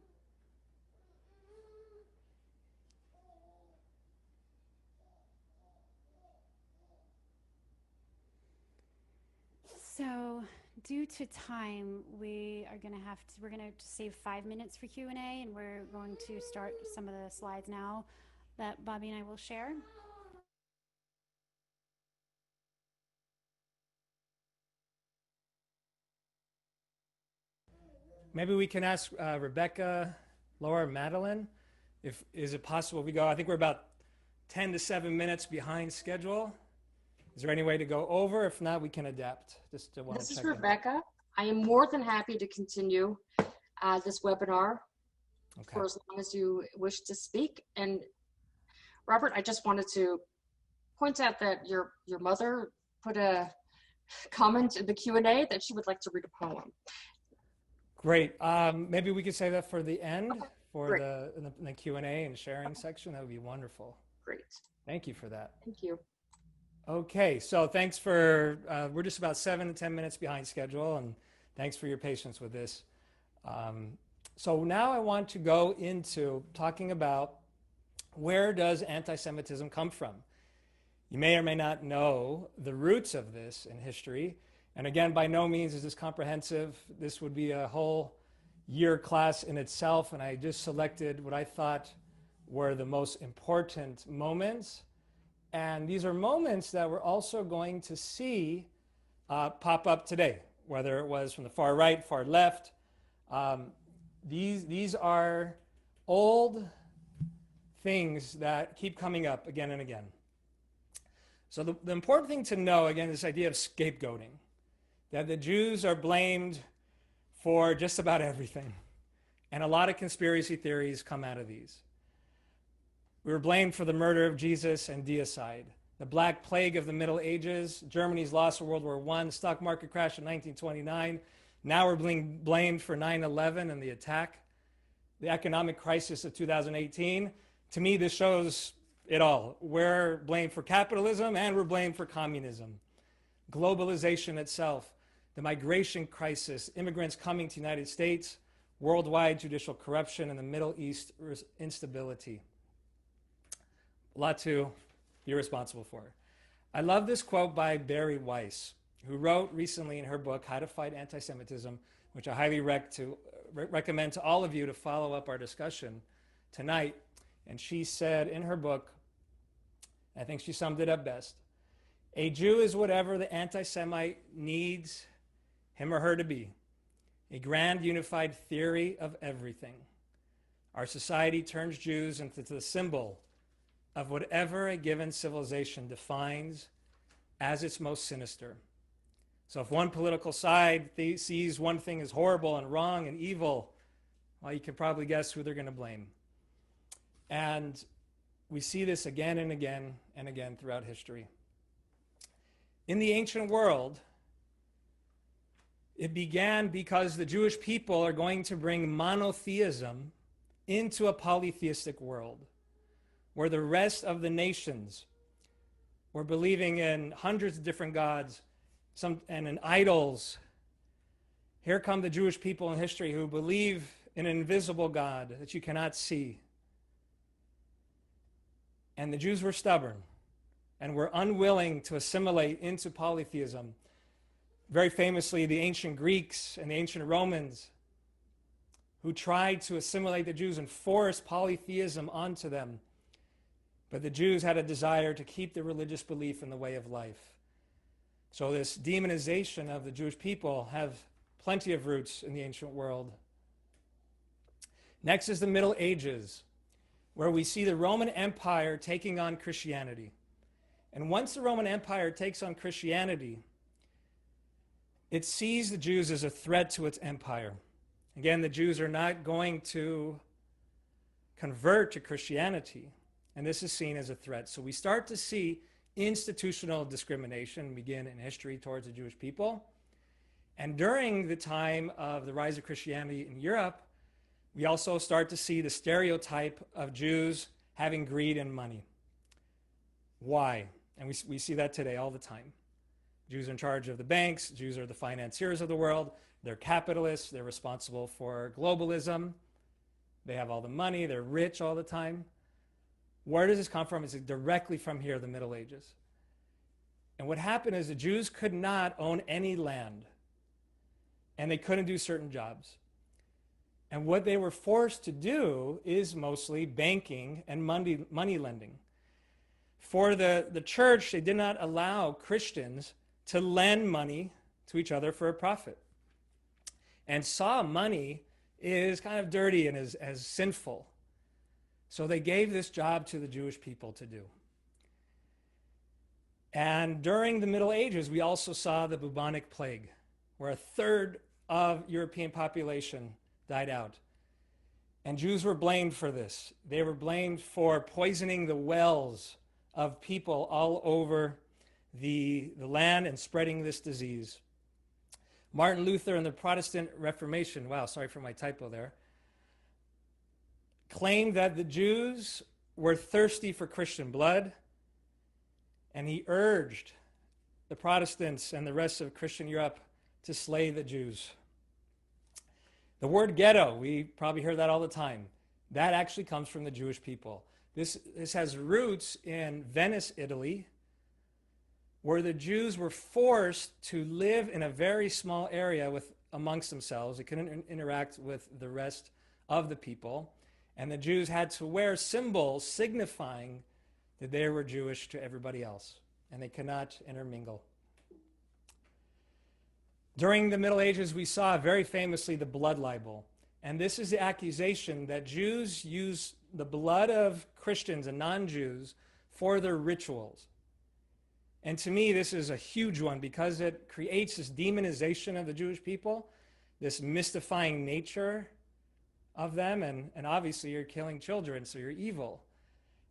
So, due to time, we're going to save 5 minutes for Q&A, and we're going to start some of the slides now that Bobby and I will share. Maybe we can ask Rebecca, Laura, Madeline, is it possible we go, I think we're about 10 to 7 minutes behind schedule. Is there any way to go over? If not, we can adapt. Just to want This to check is Rebecca. I am more than happy to continue this webinar for as long as you wish to speak. And Robert, I just wanted to point out that your mother put a comment in the Q&A that she would like to read a poem. Great. Maybe we could save that for the end, for Great. the Q&A and sharing section. That would be wonderful. Great. Thank you for that. Thank you. Okay, so thanks for, we're just about 7 to 10 minutes behind schedule, and thanks for your patience with this. So now I want to go into talking about where does anti-Semitism come from? You may or may not know the roots of this in history. And again, by no means is this comprehensive. This would be a whole year class in itself, and I just selected what I thought were the most important moments. And these are moments that we're also going to see pop up today, whether it was from the far right, far left. These are old things that keep coming up again and again. So the important thing to know, again, this idea of scapegoating, that the Jews are blamed for just about everything. And a lot of conspiracy theories come out of these. We were blamed for the murder of Jesus and deicide, the Black Plague of the Middle Ages, Germany's loss of World War I, stock market crash in 1929. Now we're being blamed for 9/11 and the attack, the economic crisis of 2018. To me, this shows it all. We're blamed for capitalism and we're blamed for communism. Globalization itself, the migration crisis, immigrants coming to the United States, worldwide judicial corruption, and the Middle East instability. A lot to be responsible for. I love this quote by Barry Weiss, who wrote recently in her book, How to Fight Anti-Semitism, which I highly recommend to all of you to follow up our discussion tonight. And she said in her book, I think she summed it up best, a Jew is whatever the anti-Semite needs him or her to be, a grand unified theory of everything. Our society turns Jews into the symbol of whatever a given civilization defines as its most sinister. So if one political side sees one thing as horrible and wrong and evil, well, you can probably guess who they're going to blame. And we see this again and again and again throughout history. In the ancient world, it began because the Jewish people are going to bring monotheism into a polytheistic world, where the rest of the nations were believing in hundreds of different gods and in idols. Here come the Jewish people in history who believe in an invisible God that you cannot see. And the Jews were stubborn and were unwilling to assimilate into polytheism. Very famously, the ancient Greeks and the ancient Romans, who tried to assimilate the Jews and force polytheism onto them. But the Jews had a desire to keep the religious belief in the way of life. So this demonization of the Jewish people have plenty of roots in the ancient world. Next is the Middle Ages, where we see the Roman Empire taking on Christianity. And once the Roman Empire takes on Christianity, it sees the Jews as a threat to its empire. Again, the Jews are not going to convert to Christianity, and this is seen as a threat. So we start to see institutional discrimination begin in history towards the Jewish people. And during the time of the rise of Christianity in Europe, we also start to see the stereotype of Jews having greed and money. Why? And we see that today all the time. Jews are in charge of the banks. Jews are the financiers of the world. They're capitalists. They're responsible for globalism. They have all the money. They're rich all the time. Where does this come from? It's directly from here, the Middle Ages. And what happened is the Jews could not own any land, and they couldn't do certain jobs. And what they were forced to do is mostly banking and money lending. For the church, they did not allow Christians to lend money to each other for a profit, and saw money is kind of dirty and as sinful. So they gave this job to the Jewish people to do. And during the Middle Ages, we also saw the bubonic plague, where a third of European population died out. And Jews were blamed for this. They were blamed for poisoning the wells of people all over the land and spreading this disease. Martin Luther and the Protestant Reformation, wow, sorry for my typo there, claimed that the Jews were thirsty for Christian blood, and he urged the Protestants and the rest of Christian Europe to slay the Jews. The word ghetto, we probably hear that all the time. That actually comes from the Jewish people. This has roots in Venice, Italy, where the Jews were forced to live in a very small area amongst themselves. They couldn't interact with the rest of the people. And the Jews had to wear symbols signifying that they were Jewish to everybody else, and they could not intermingle. During the Middle Ages, we saw very famously the blood libel. And this is the accusation that Jews use the blood of Christians and non-Jews for their rituals. And to me, this is a huge one because it creates this demonization of the Jewish people, this mystifying nature of them, and obviously you're killing children, so you're evil.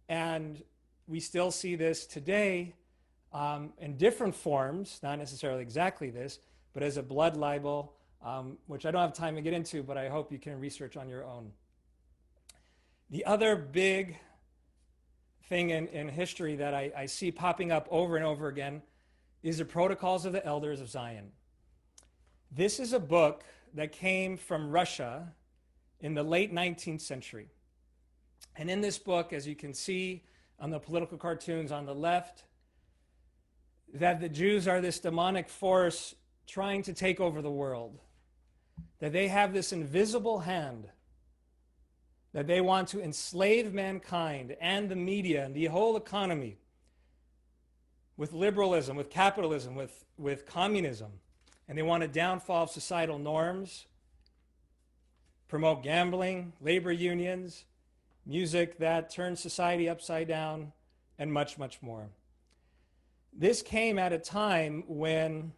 And we still see this today in different forms, not necessarily exactly this, but as a blood libel, which I don't have time to get into, but I hope you can research on your own. The other big thing in history that I see popping up over and over again is the Protocols of the Elders of Zion. This is a book that came from Russia in the late 19th century. And in this book, as you can see on the political cartoons on the left, that the Jews are this demonic force trying to take over the world, that they have this invisible hand, that they want to enslave mankind and the media and the whole economy with liberalism, with capitalism, with communism. And they want a downfall of societal norms, promote gambling, labor unions, music that turns society upside down, and much, much more. This came at a time when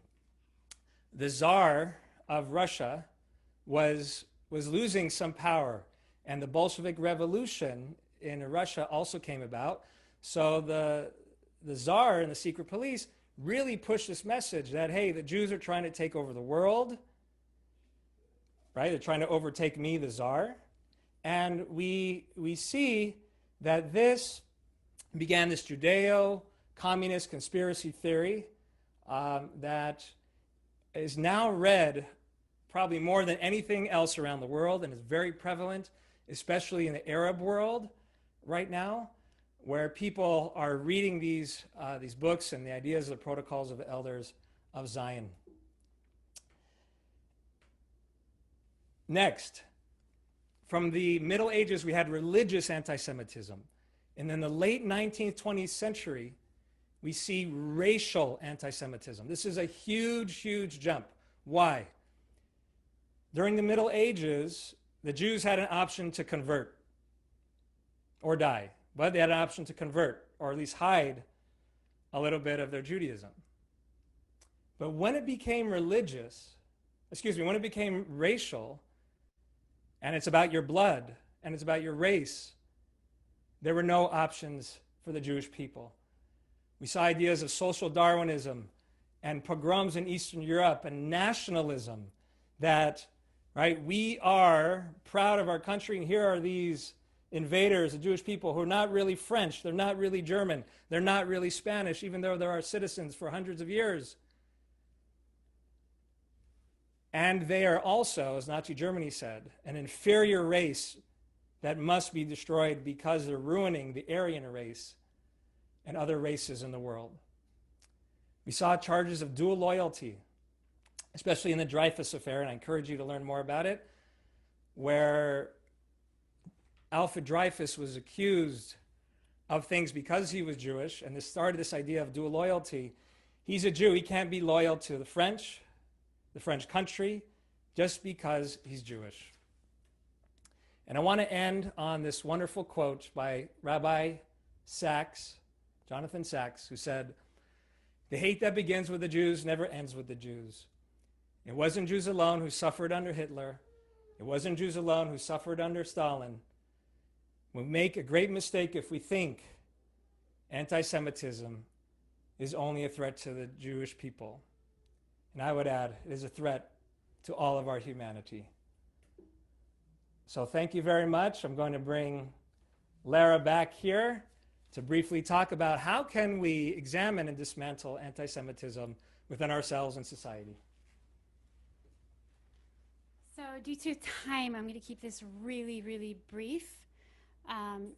the Tsar of Russia was losing some power, and the Bolshevik Revolution in Russia also came about. So the Tsar and the secret police really pushed this message that, hey, the Jews are trying to take over the world, right? They're trying to overtake me, the Tsar. And we see that this began this Judeo-communist conspiracy theory that is now read probably more than anything else around the world, and is very prevalent, especially in the Arab world right now, where people are reading these books and the ideas of the protocols of the elders of Zion. Next, from the Middle Ages, we had religious anti-Semitism. And in the late 19th, 20th century, we see racial anti-Semitism. This is a huge, huge jump. Why? During the Middle Ages, the Jews had an option to convert or die, but they had an option to convert, or at least hide a little bit of their Judaism. But when it became when it became racial, and it's about your blood, and it's about your race, there were no options for the Jewish people. We saw ideas of social Darwinism and pogroms in Eastern Europe and nationalism that, right, we are proud of our country, and here are these invaders, the Jewish people, who are not really French, they're not really German, they're not really Spanish, even though they're our citizens for hundreds of years. And they are also, as Nazi Germany said, an inferior race that must be destroyed because they're ruining the Aryan race and other races in the world. We saw charges of dual loyalty, especially in the Dreyfus affair, and I encourage you to learn more about it, where Alfred Dreyfus was accused of things because he was Jewish, and this started this idea of dual loyalty. He's a Jew, he can't be loyal to the French country, just because he's Jewish. And I want to end on this wonderful quote by Rabbi Sachs, Jonathan Sachs, who said, "The hate that begins with the Jews never ends with the Jews. It wasn't Jews alone who suffered under Hitler. It wasn't Jews alone who suffered under Stalin. We make a great mistake if we think anti-Semitism is only a threat to the Jewish people. And I would add, it is a threat to all of our humanity." So thank you very much. I'm going to bring Lara back here to briefly talk about how can we examine and dismantle anti-Semitism within ourselves and society. So due to time, I'm going to keep this really, really brief.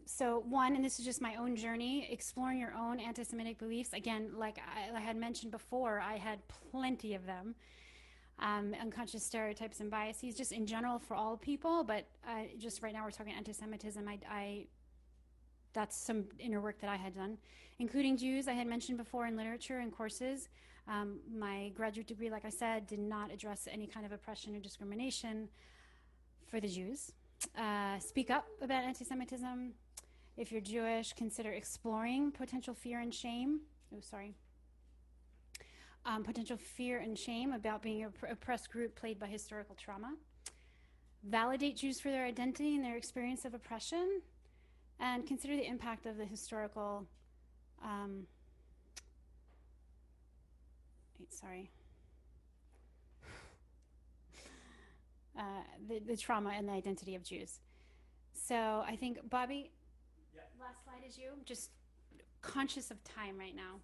So one, and this is just my own journey, exploring your own anti-Semitic beliefs. Again, like I had mentioned before, I had plenty of them. Unconscious stereotypes and biases, just in general for all people, but just right now we're talking anti-Semitism. That's some inner work that I had done, including Jews. I had mentioned before in literature and courses. My graduate degree, like I said, did not address any kind of oppression or discrimination for the Jews. Speak up about anti-Semitism. If you're Jewish, consider exploring potential fear and shame. Potential fear and shame about being an oppressed group plagued by historical trauma. Validate Jews for their identity and their experience of oppression, and consider the impact of the historical the trauma and the identity of Jews. So I think, Bobby, last slide is you. Just conscious of time right now.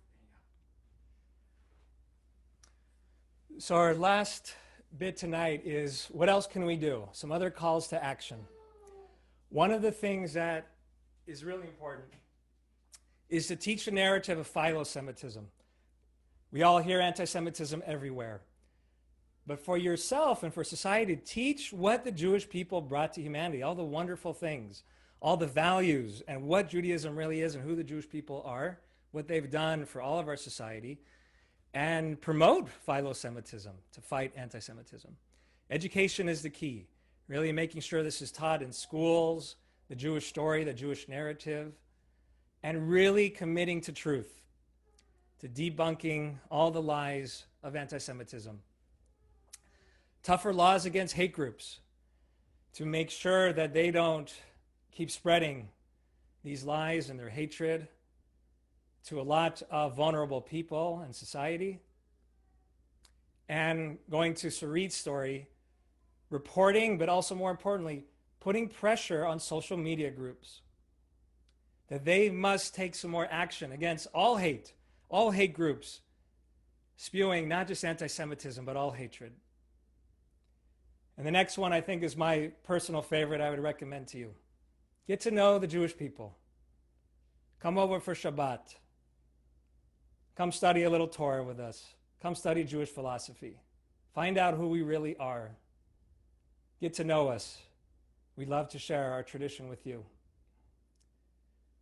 So our last bit tonight is, what else can we do? Some other calls to action. One of the things that is really important is to teach the narrative of philo-Semitism. We all hear anti-Semitism everywhere. But for yourself and for society, teach what the Jewish people brought to humanity, all the wonderful things, all the values, and what Judaism really is and who the Jewish people are, what they've done for all of our society, and promote philo-Semitism to fight anti-Semitism. Education is the key, really making sure this is taught in schools, the Jewish story, the Jewish narrative, and really committing to truth, to debunking all the lies of anti-Semitism. Tougher laws against hate groups to make sure that they don't keep spreading these lies and their hatred to a lot of vulnerable people in society. And going to Sarit's story, reporting, but also more importantly, putting pressure on social media groups that they must take some more action against all hate groups, spewing not just anti-Semitism, but all hatred. And the next one I think is my personal favorite I would recommend to you. Get to know the Jewish people. Come over for Shabbat. Come study a little Torah with us. Come study Jewish philosophy. Find out who we really are. Get to know us. We'd love to share our tradition with you.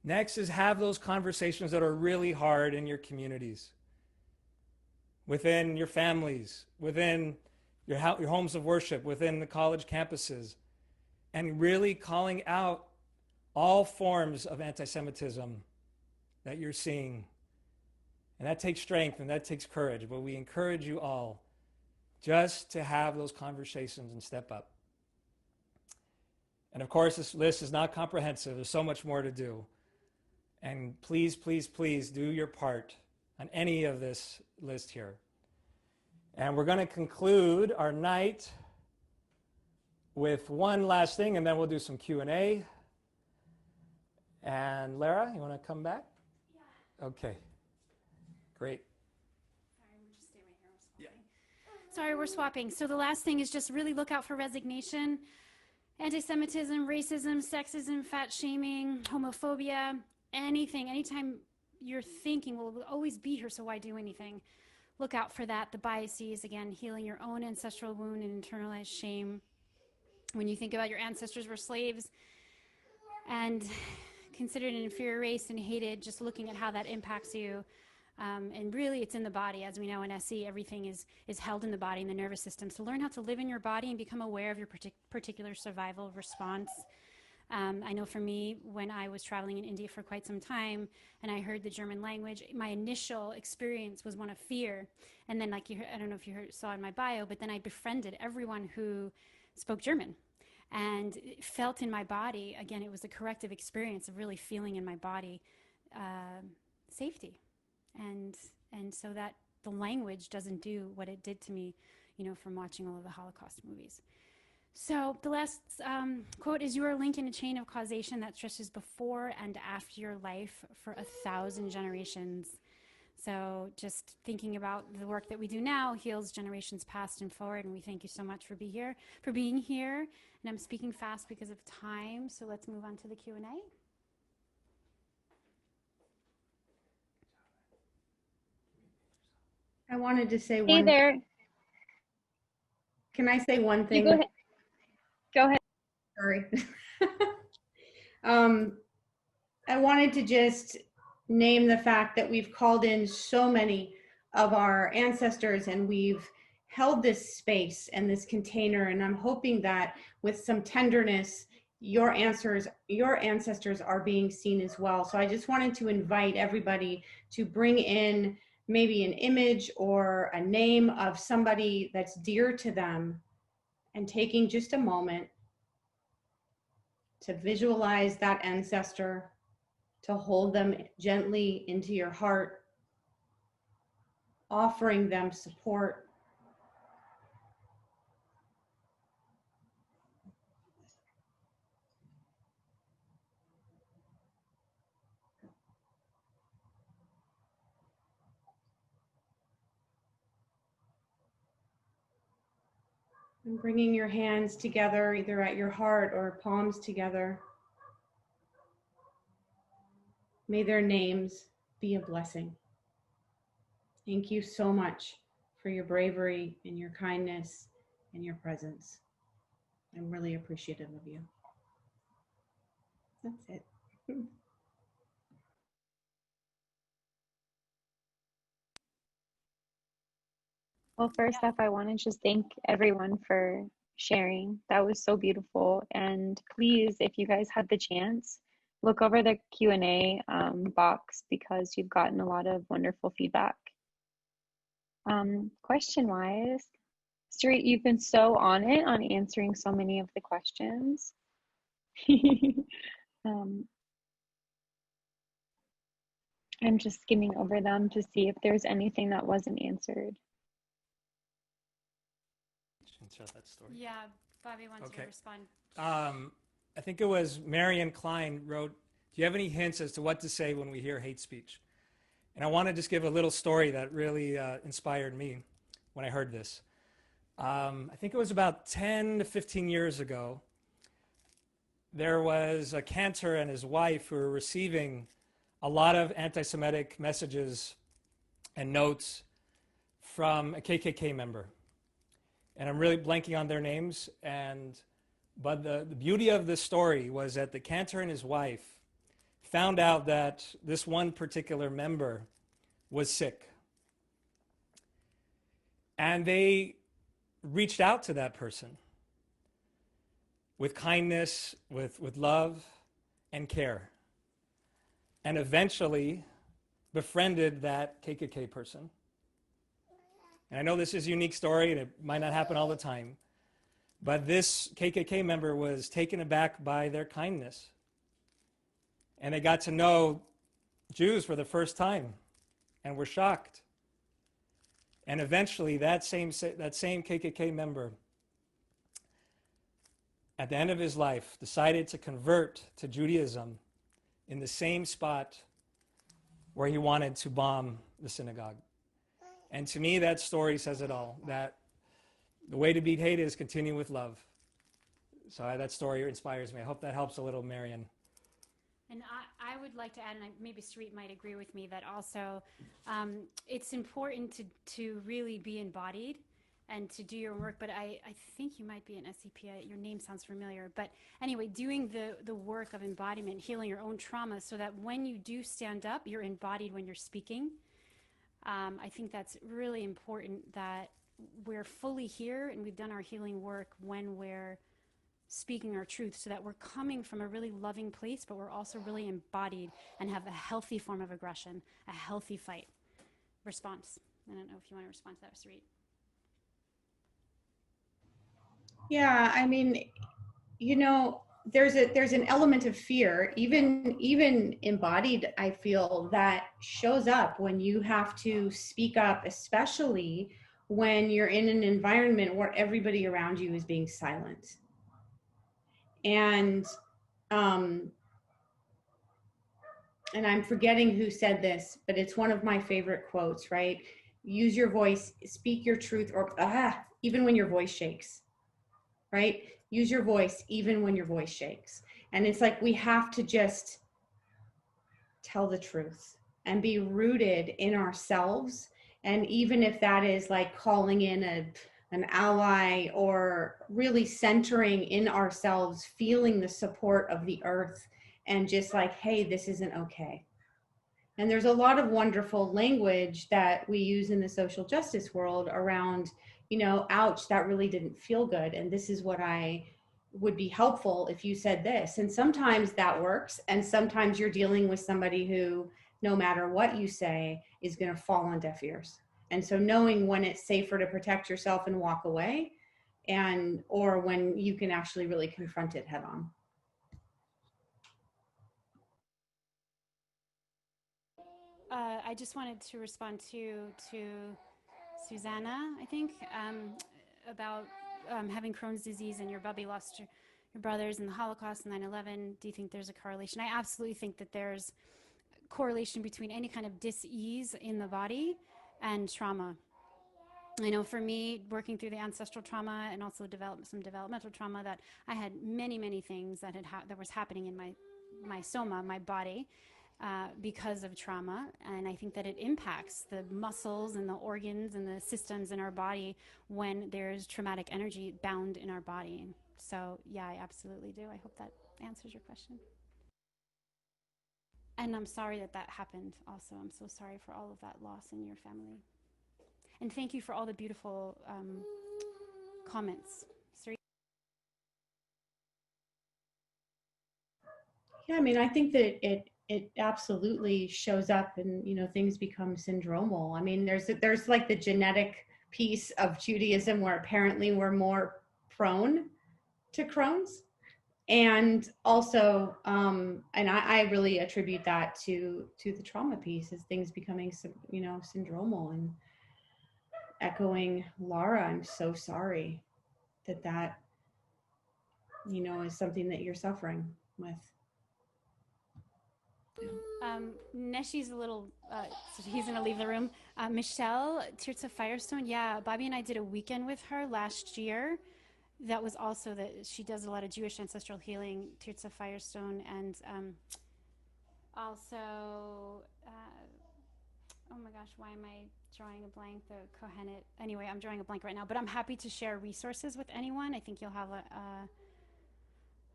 Next is have those conversations that are really hard in your communities, within your families, within your homes of worship, within the college campuses, and really calling out all forms of anti-Semitism that you're seeing. And that takes strength and that takes courage, but we encourage you all just to have those conversations and step up. And of course, this list is not comprehensive. There's so much more to do. And please, please, please do your part on any of this list here. And we're going to conclude our night with one last thing, and then we'll do some Q&A. And Lara, you want to come back? Yeah. Okay. Great. Sorry, we're swapping. So the last thing is just really look out for resignation, anti-Semitism, racism, sexism, fat shaming, homophobia, anything. Anytime you're thinking, well, we'll always be here, so why do anything? Look out for that. The biases, again, healing your own ancestral wound and internalized shame. When you think about your ancestors were slaves and considered an inferior race and hated, just looking at how that impacts you. And really, it's in the body. As we know in SE, everything is held in the body, in the nervous system. So learn how to live in your body and become aware of your particular survival response. I know for me, when I was traveling in India for quite some time and I heard the German language, my initial experience was one of fear. And then, like you heard, I don't know if you saw in my bio, but then I befriended everyone who spoke German. And it felt in my body, again, it was a corrective experience of really feeling in my body safety. And so that the language doesn't do what it did to me, you know, from watching all of the Holocaust movies. So the last quote is, "You are a link in a chain of causation that stretches before and after your life for 1,000 generations." So just thinking about the work that we do now heals generations past and forward, and we thank you so much for being here. And I'm speaking fast because of time, so let's move on to the Q&A. I wanted to say Hey there. Can I say one thing? You go ahead. Sorry. I wanted to just name the fact that we've called in so many of our ancestors and we've held this space and this container, and I'm hoping that with some tenderness, your ancestors are being seen as well. So I just wanted to invite everybody to bring in maybe an image or a name of somebody that's dear to them, and taking just a moment to visualize that ancestor, to hold them gently into your heart, offering them support. And bringing your hands together, either at your heart or palms together. May their names be a blessing. Thank you so much for your bravery and your kindness and your presence. I'm really appreciative of you. That's it. Well, first off, I want to just thank everyone for sharing. That was so beautiful. And please, if you guys had the chance, look over the Q&A box, because you've gotten a lot of wonderful feedback. Question-wise, Sarit, you've been so on it on answering so many of the questions. I'm just skimming over them to see if there's anything that wasn't answered. Share that story. Yeah, Bobby wants to respond. I think it was Marion Klein wrote, do you have any hints as to what to say when we hear hate speech? And I want to just give a little story that really inspired me when I heard this. I think it was about 10 to 15 years ago. There was a cantor and his wife who were receiving a lot of anti-Semitic messages and notes from a KKK member. And I'm really blanking on their names. But the beauty of this story was that the cantor and his wife found out that this one particular member was sick. And they reached out to that person with kindness, with love and care, and eventually befriended that KKK person. And I know this is a unique story and it might not happen all the time, but this KKK member was taken aback by their kindness. And they got to know Jews for the first time and were shocked. And eventually that same KKK member, at the end of his life, decided to convert to Judaism in the same spot where he wanted to bomb the synagogue. And to me, that story says it all, that the way to beat hate is continue with love. So that story inspires me. I hope that helps a little, Marion. And I would like to add, and maybe Sarit might agree with me, that also it's important to really be embodied and to do your work. But I think you might be an SCP. Your name sounds familiar. But anyway, doing the work of embodiment, healing your own trauma so that when you do stand up, you're embodied when you're speaking. I think that's really important, that we're fully here and we've done our healing work when we're speaking our truth, so that we're coming from a really loving place, but we're also really embodied and have a healthy form of aggression, a healthy fight response. I don't know if you want to respond to that, Sarit. Yeah, I mean, you know, there's an element of fear, even embodied, I feel, that shows up when you have to speak up, especially when you're in an environment where everybody around you is being silent. And I'm forgetting who said this, but it's one of my favorite quotes, right? Use your voice, speak your truth, or even when your voice shakes, right? Use your voice even when your voice shakes. And it's like we have to just tell the truth and be rooted in ourselves. And even if that is like calling in an ally, or really centering in ourselves, feeling the support of the earth, and just like, hey, this isn't okay. And there's a lot of wonderful language that we use in the social justice world around, you know, ouch, that really didn't feel good. And this is what I would be helpful if you said this. And sometimes that works. And sometimes you're dealing with somebody who, no matter what you say, is going to fall on deaf ears. And so knowing when it's safer to protect yourself and walk away, or when you can actually really confront it head on. I just wanted to respond to Susanna, I think, about having Crohn's disease, and your Bubby lost your brothers in the Holocaust and 9/11. Do you think there's a correlation? I absolutely think that there's correlation between any kind of dis-ease in the body and trauma. I know for me, working through the ancestral trauma and also some developmental trauma, that I had many things that that was happening in my soma, my body, because of trauma. And I think that it impacts the muscles and the organs and the systems in our body when there's traumatic energy bound in our body. So yeah, I absolutely do. I hope that answers your question. And I'm sorry that happened also. I'm so sorry for all of that loss in your family. And thank you for all the beautiful comments. Sorry. Yeah, I mean, I think that it absolutely shows up, and, you know, things become syndromal. I mean, there's like the genetic piece of Judaism where apparently we're more prone to Crohn's. And also, and I really attribute that to the trauma piece, as things becoming, you know, syndromal. And echoing Laura, I'm so sorry that you know is something that you're suffering with. Neshi's a little, so he's gonna leave the room. Michelle Tirza Firestone, yeah, Bobby and I did a weekend with her last year. That was also that she does a lot of Jewish ancestral healing, Tirza Firestone, and also, oh my gosh, why am I drawing a blank? The Kohenet. Anyway, I'm drawing a blank right now, but I'm happy to share resources with anyone. I think you'll have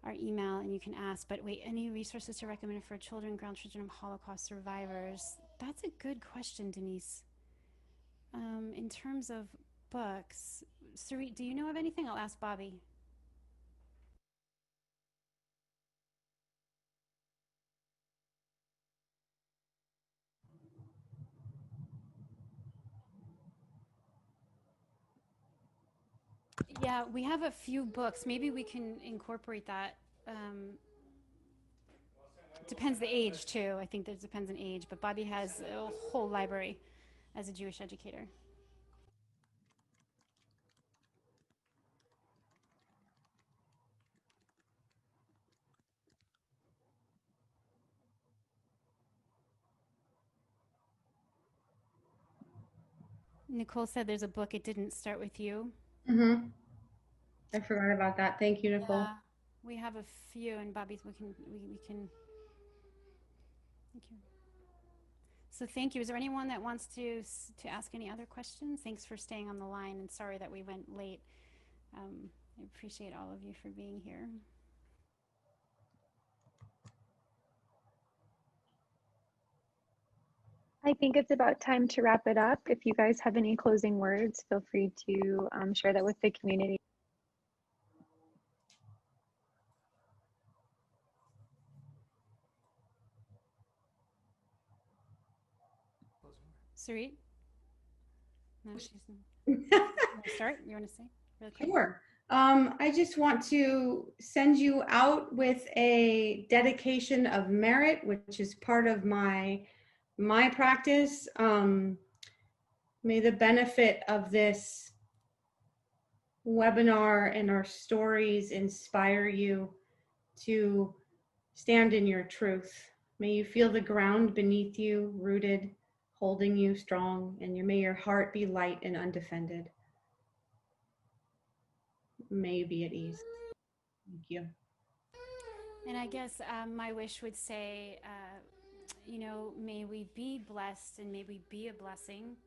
our email and you can ask. But wait, any resources to recommend for children, grandchildren of Holocaust survivors? That's a good question, Denise. In terms of books, Sarit, do you know of anything? I'll ask Bobby. Yeah, we have a few books. Maybe we can incorporate that. Depends the age too. I think that depends on age, but Bobby has a whole library as a Jewish educator. Nicole said there's a book, It Didn't Start With You. Mm-hmm. I forgot about that. Thank you, Nicole. Yeah, we have a few, and Bobby's, we can, thank you. So thank you. Is there anyone that wants to ask any other questions? Thanks for staying on the line, and sorry that we went late. I appreciate all of you for being here. I think it's about time to wrap it up. If you guys have any closing words, feel free to share that with the community. Sarit? No, she's not. You want to start? You want to say really quick? Sure. I just want to send you out with a dedication of merit, which is part of my practice. May the benefit of this webinar and our stories inspire you to stand in your truth. May you feel the ground beneath you, rooted, holding you strong, and may your heart be light and undefended. May you be at ease. Thank you. And I guess my wish would say, you know, may we be blessed and may we be a blessing.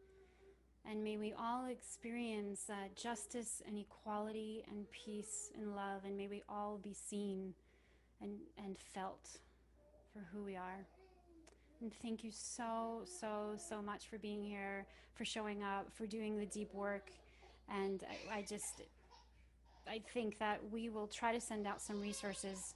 And may we all experience justice and equality and peace and love. And may we all be seen and felt for who we are. And thank you so much for being here, for showing up, for doing the deep work. And I think that we will try to send out some resources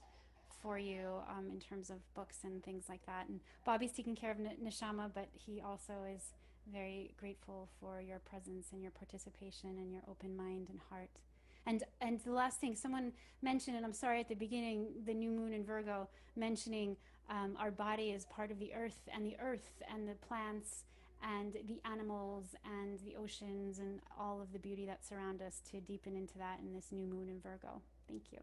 for you in terms of books and things like that. And Bobby's taking care of Neshama, but he also is very grateful for your presence and your participation and your open mind and heart. And the last thing, someone mentioned, and I'm sorry at the beginning, the new moon in Virgo, mentioning our body is part of the earth and the plants and the animals and the oceans and all of the beauty that surround us, to deepen into that in this new moon in Virgo. Thank you.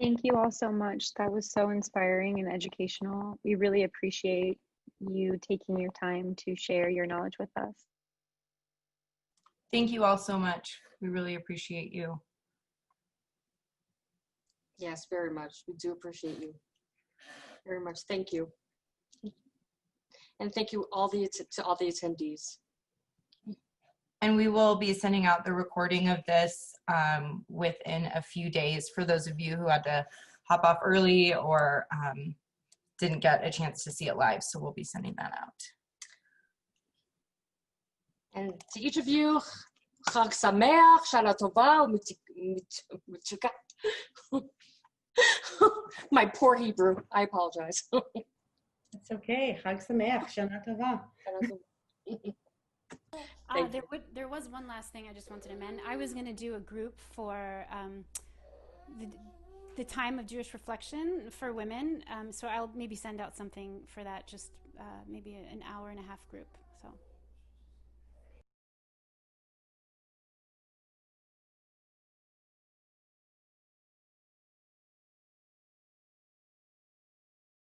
Thank you all so much. That was so inspiring and educational. We really appreciate you taking your time to share your knowledge with us. Thank you all so much. We really appreciate you. Yes, very much. We do appreciate you very much. Thank you. And thank you to all the attendees. And we will be sending out the recording of this within a few days for those of you who had to hop off early or didn't get a chance to see it live. So we'll be sending that out. And to each of you, Chag Sameach, Shana Tova, Mitzukah. My poor Hebrew, I apologize. It's okay. Chag Sameach, Shana Tova. There was one last thing I just wanted to mention. I was going to do a group for the time of Jewish reflection for women. So I'll maybe send out something for that, just maybe an hour and a half group. So.